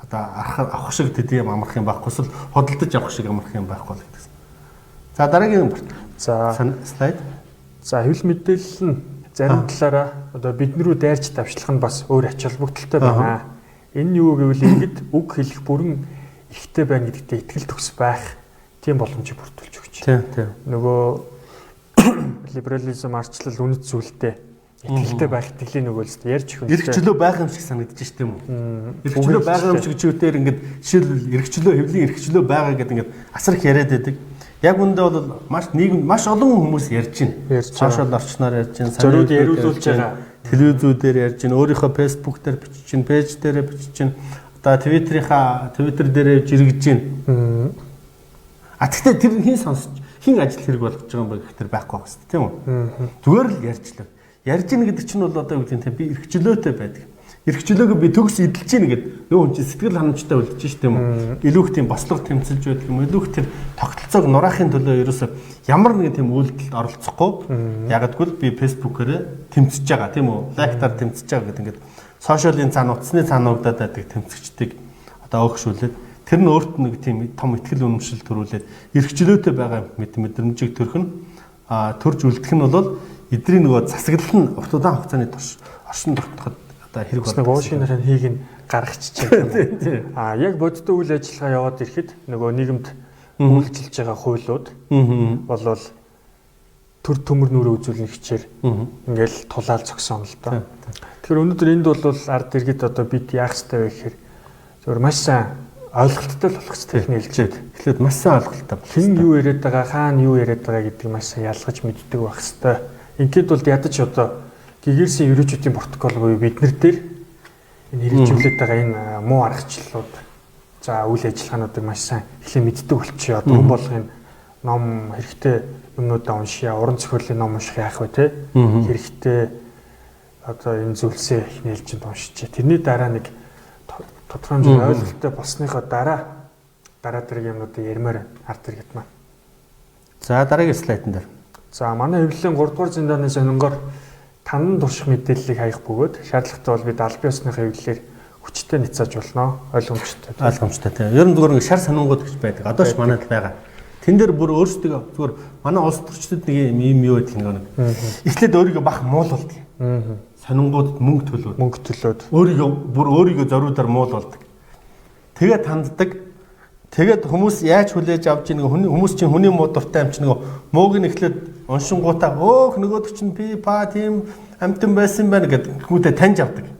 Speaker 1: одоо авах шиг тэдэм амарх юм байхгүй эсвэл хөдөлдөж авах шиг амарх юм байхгүй л гэсэн. За дараагийн слайд. За хэвлэл мэдээлэл нь зарим талаараа одоо бидний рүү дайрч давшлах нь бас өөр ач холбогдолтой байна. Энэ нь юу гэвэл ингэж үг хэлэх бүрэн ихтэй байна гэдэгтээ итгэл төс байх тийм боломжийг бүрдүүлж өгч байна. Тийм.
Speaker 2: Нөгөө либерализм арчлал үнэт зүйлтэй итгэлтэй байх итгэлийн нөгөө л ярьж өгөх.
Speaker 1: Эрхчлөө байх юм шиг санагдаж штеп юм уу? Эрхчлөө байгаа юм шиг чивээр ингээд жишээлбэл эрхчлөө хэвлийн эрхчлөө байгаа гэдэг ингээд асар их яриад байдаг. Яг үндэ бол маш нийгэм маш олон хүмүүс ярьж байна. Сошиал орчноор ярьж байна.
Speaker 2: Зориуд яриулж байгаа.
Speaker 1: Телевизүүдээр ярьж байна. Өөрийнхөө фэйсбુક дээр бичиж байна, пэйж дээр бичиж байна. Одоо твиттер дээр жиргэж байна. А тэгтээ тэр хин ажил хэрэг болгож байгаа юм бэ гэхээр байхгүй байх хэрэгтэй тийм үү? Зүгээр л ярьжлаа. Ярьж ийн гэдэг чинь бол одоо юу гэдэг нь би эрхчлөөтэй байдаг. Эрхчлөөгөө би төгс эдэлж ийн гэд нөгөө хүн чинь сэтгэл ханамжтай үлдэж ш тийм үү? Илүү их тийм бослого тэмцэлж байдаг юм. Илүү их тэр тогтолцоог нураахын төлөө ерөөсө ямар нэгэн тийм үйлдэлд оролцохгүй. Ягдгүй л би фэйсбүүкээр тэмцэж байгаа тийм үү? Лайктаар тэмцэж байгаа гэдэг ингээд сошиалын цаана утасны цаануудад байдаг тэмцэгчдийг одоо өгшүүлээд тэр нь өөрт нэг тийм том ихтгэл үнэмшил төрүүлээд эрхчлөөтэй байгаа мэдрэмжийг төрж үлдэх нь бол эдний нөгөө засаглал нь урт удаан хугацааны турш оршин тогтоход одоо хэрэг
Speaker 2: болдог. Уушгинаар нь хийг нь гаргачихжээ. Яг бодиттой үйл ажиллагаа яваад ирэхэд нөгөө нийгэмд үйлчилж байгаа хуулиуд болвол төр төмөр нүрэ үзүүлнэ хичээр ингээл тулаал зогсон л доо. Тэгэхээр өнөөдөр энд бол ард иргэд одоо бид яах ёстой вэ гэхээр зөвхөн маш сайн ойлголттой л болох хэрэгтэй хэлжээд. Эхлээд маш сайн ойлголттой. Хэн юу яриад байгаа, хаана юу яриад байгаа гэдгийг маш сайн ялгаж мэддэг байх хэрэгтэй. Ингээд бол ядаж одоо гэгэрсэн ерөөчүүдийн протокол буюу бид нар дээр энэ хэрэгжүүлээд байгаа энэ муу аргачлалууд за үйл ажиллагаануудыг маш сайн эхлээ мэддэг болчихё. Дугаар болгын ном хэрэгтэй юмнуудаа уншия, уран зохиолын ном унших яах вэ те? Хэрэгтэй одоо энэ зүйлсээ их нээлжинд уншиж. Тэрний дараа нэг тодорхой хэмжээний ойлголттой болсныхоо дараа тэр юмнуудыг ярмаар ард иргэд маань. За дараагийн слайдн дээр. За манай хэвлэлийн 3 дугаар зэндааны сонингоор танан турших мэдээллийг хаях бөгөөд шаардлагатай бол бид албан ёсны хэвлэлээр хүчтэй няцааж болно. Ойлгомжтой. Ойлгомжтой тийм. Ер нь зүгээр шар сонингууд гэж байдаг. Одоо ч манайд байгаа. Тэн дээр бүр өөрсдөө зүгээр манай улс төрчдөд нэг юм юу гэдэг нэг. Эхлээд өөрийгөө бах муулуулдаг. Сонингуудад мөнгө төлөөд өөрийгөө зориудаар муулуулдаг. Тэгээд ханддаг. Тэгээд хүмүүс яаж хүлээж авч ийн хүмүүс чинь хүний муу дуртай юм чинь мууг нь эхлээд уншингуудаа нөгөөд чинь би па тийм амтан байсан байна гэдэг хүмүүстээ таньж авдаг.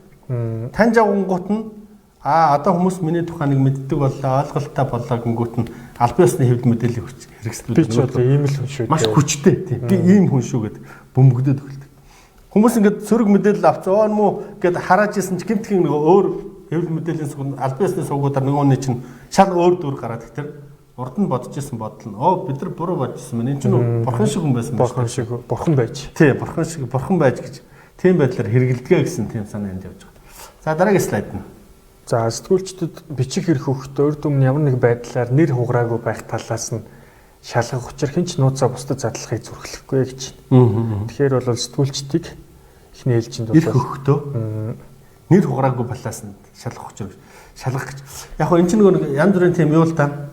Speaker 2: Таньж авангууд нь одоо хүмүүс миний тухай нэг мэддэг боллоо, ойлголттой боллоо гингүүт нь албан ёсны хэвлэл мэдээллийг хэрэгсэлдэг. Би ч одоо ийм л хүн шүү. Маш хүчтэй тийм. Би ийм хүн шүү гэд бөмбөгдөд өгдөг. Хүмүүс ингээд сөрөг мэдээлэл авцгаа муу гэд харааж исэн ч гэмтхийн нөгөө өөр хэвлэл мэдээллийн сугт албан ёсны сугуудаар нөгөөний чинь шал өөр дүр гараад ихтер урд нь бодож исэн бодол нь бид нар буруу бодож исэн мэн энэ чинь бурхан шиг хүн байсан байна. Бурхан шиг бурхан байж. Тий, бурхан байж гэж тийм байдлаар хэрэгэлдэгэ гэсэн тийм санаа энд явж байгаа. За дараагийн слайд нь. За сэтгүүлчдэд бичих хэрэг өгөхдөө урд өмнө ямар нэг байдлаар нэр хугараагүй байх талаас нь шалгах учир хинч нууцаа бусдад задлахыг зүрхлэхгүй гэж байна. Тэгэхээр бол сэтгүүлчдийг эхний ээлжинд бол өгөхдөө нэр хугараагүй балаас нь шалгах учир шалгах гэж. Яг хөө энэ чинь нэг янз бүрийн тийм юу л та.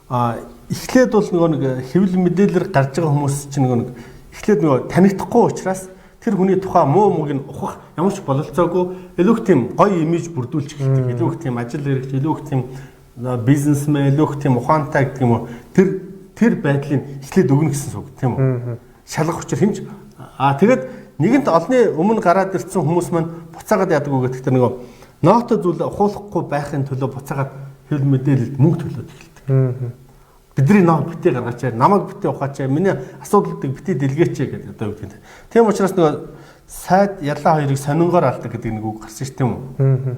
Speaker 2: Эхлээд бол нэг хэвлэл мэдээлэлээр гарч байгаа хүмүүс чинь нэг эхлээд танигдахгүй учраас тэр хүний тухай муу мууг нь ухах ямар ч бололцоогүй илүү их тийм гоё имиж бүрдүүлж эхэлдэг. Илүү их тийм ажил хэрэгч, илүү их тийм бизнесмен, илүү их тийм ухаантай гэдэг юм уу. Тэр байдлыг эхлээд өгнө гэсэн үг тийм үү? Шалгах учир хэмж тэгээд нэгэнт олны өмнө гараад ирсэн хүмүүс маань буцаагаад яадаг уу гэдэг тэр ноото зүйл ухуулахгүй байхын төлөө буцаагаад хэвлэл мэдээлэлд мөнгө төлөөд эхэлдэг. Бидний ном битээ гаргачаа, намайг битээ ухаачаа, миний асуудлуудыг битээ дэлгээч гэдэг одоо юу гэдэг. Тийм учраас сайд ялаа хоёрыг сонингоор алдаг гэдэг нэг үг гарсан ш тийм үү?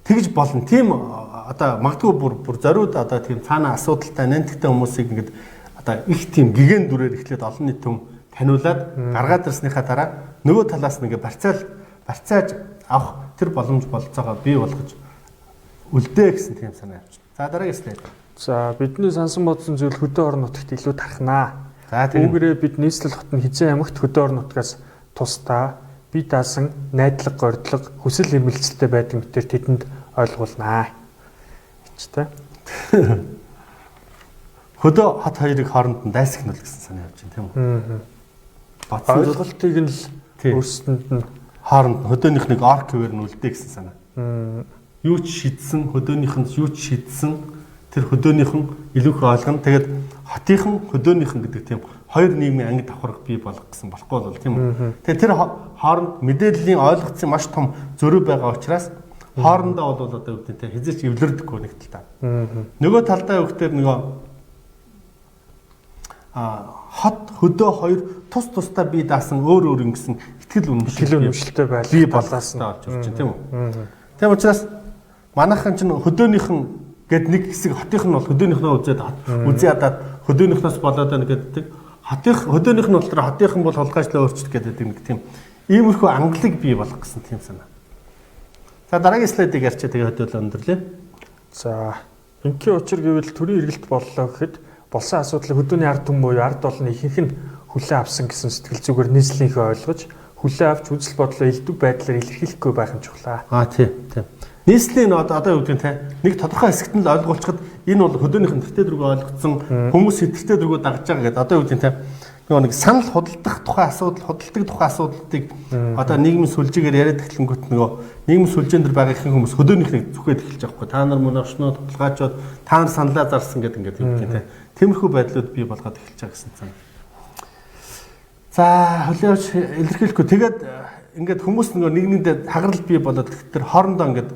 Speaker 2: Тэгж болно. Тийм одоо магадгүй бүр зориуд одоо тийм цаана асуудалтай нэнтгтэй хүмүүсийг ингээд одоо их тийм гигэн дүрээр эхлээд олон нийт таниулаад гаргаад ирснийхаа дараа нөгөө талаас нэг барьцааж авах тэр боломж болцоогоо бий болгож үлдээ гэсэн тийм санаа авчих. За дараагийн слайд. За бидний сансан бодсон зүйл хөдөө орон нутагт илүү тархнаа. Үүгээрээ бид нийслэл хотны хизээ ямагт хөдөө орон нутгаас тусдаа бие даасан найдлага, гордлого, хүсэл эрмэлзэлтэй байдаг мэтэр тэдэнд ойлгуулнаа. Гэжтэй. Хөдөө хот хоёрыг хооронд нь дайсагнуул гэсэн санаа явж байна тийм үү? Ойлголтыг нь л өөрсдөнд нь хооронд хөдөөнийх нэг арк хэвээр нь үлдээ гэсэн санаа. Юу ч шидсэн, хөдөөнийх нь юу ч шидсэн тэр хөдөөнийхэн илүү их ойлгоно. Тэгээд хотынхан хөдөөнийхэн гэдэг тийм хоёр нийгмийн анги давхарга бий болгох гэсэн болохгүй бол тийм үү. Тэгээд тэр хооронд мэдээллийн ойлгоцсон маш том зөрүү байгаа учраас хоорондоо бол одоо юу гэдэг хязгаарч эвлэрдэггүй нэг талдаа. Нөгөө талдаа юу гэхээр хот хөдөө хоёр тусдаа бие даасан өөр ингэсэн ихтгэл үнэмшилтэй бий болоосаа олж ирж байна тийм үү. Тийм учраас манайхан ч хөдөөнийхэн
Speaker 1: Гэт нэг хэсэг хотынх нь бол хөдөөнийхнөө үзээ ядаад хөдөөнийхнөөс болоод байна гэдэг. Хөдөөнийх нь болохоор хотынхан бол хулгайчлаа өөрчлөлт гэдэг нэг тийм иймэрхүү англиг бий болгох гэсэн тийм санаа. За дараагийн слайдыг ярьчаа тэгээ хөдөөлөө өндөрлөө. За инкийн учир гэвэл төрийн эргэлт боллоо гэхэд болсон асуудлыг хөдөөний ард түмэн буюу ард олны ихэнх нь хүлээн авсан гэсэн сэтгэл зүгээр нийслэлийнхээ ойлгож хүлээн авч үзэл бодлоо элдв байдлаар илэрхийлэхгүй байх юм чухлаа. Тийм. Нийслэлийн одоо юу гэдэг те нэг тодорхой хэсэгт нь л ойлгуулчихад энэ бол хөдөөнийх нь тэртээ дөрөв ойлгоцсон хүмүүс хэтэртэй дөрөв дагж байгаа гэдэг одоо юу гэдэг те нэг санал худалдах тухай асуудлыг одоо нийгмийн сүлжээгээр яриад эхлэнгүүт нөгөө нийгмийн сүлжээнд дэр байгаа ихэнх хүмүүс хөдөөнийхнийг зүхээд эхэлж байгаа байхгүй та нар мөн орчноо тулгаачууд та нар саналаа зарсан гэдэг ингээд юу гэдэг те тиймэрхүү байдлууд бий болгоод эхэлж байгаа гэсэн цаа. За хөлөөч илэрхийлэхгүй тэгээд ингээд хүмүүс нөгөө нийгминдээ хагарал бий болоод тэр хоорондоо ингээд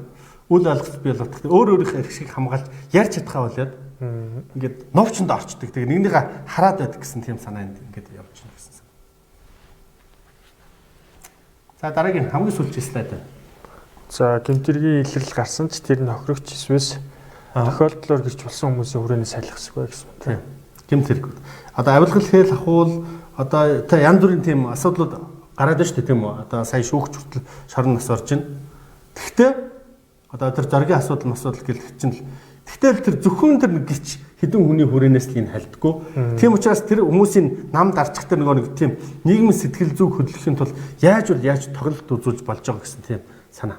Speaker 1: үл ойлголт бий болоод тэр өөрийнхөө эрх шиг хамгаалж ярьж чадхаа болоод ингээд новчонд орчдөг. Тэгээ нэгнийгээ хараад байдаг гэсэн тийм санаа ингээд явж байна гэсэн. За дараагийн хамгийн сүүлчийн слайд байна. За гэмтэргийн илрэл гарсан ч тэр нь хохирогч эсвэл тохиолдлоор гэрч болсон хүмүүсийн хүрээний сайлах хэсэг бай гэсэн. Тийм. Гэмтэргүүд. Одоо авилгал хэл ахуул одоо та янз бүрийн тийм асуудлууд гараад байна шүү дээ тийм үү? Одоо сая шүүгч хүртэл шорон нас орж байна. Гэхдээ одоо тэр зоргийн асуудал гэлэх чинь л тэгтэл тэр зөвхөн тэр гिच хэдэн хүний хүрээнээс л энэ хальдаггүй. Тийм учраас тэр хүмүүсийн нам дарчих тэр нэг тийм нийгмийн сэтгэл зүг хөдөлгөхийн тулд яаж тоглолт үзүүлж болж байгаа гэсэн тийм санаа.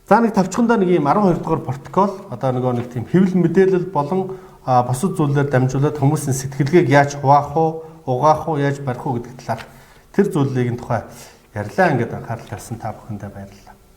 Speaker 1: За нэг тавчхандаа нэг ийм 12 дугаар протокол одоо нэг тийм хэвлэл мэдээлэл болон бусад зүйлээр дамжуулаад хүмүүсийн сэтгэлгээг яаж хуваах уу, угаах уу, яаж барих уу гэдэг талаар тэр зүйлийн тухай ярьлаа ингээд анхаарал тавьсан та бүхэндээ баярлалаа.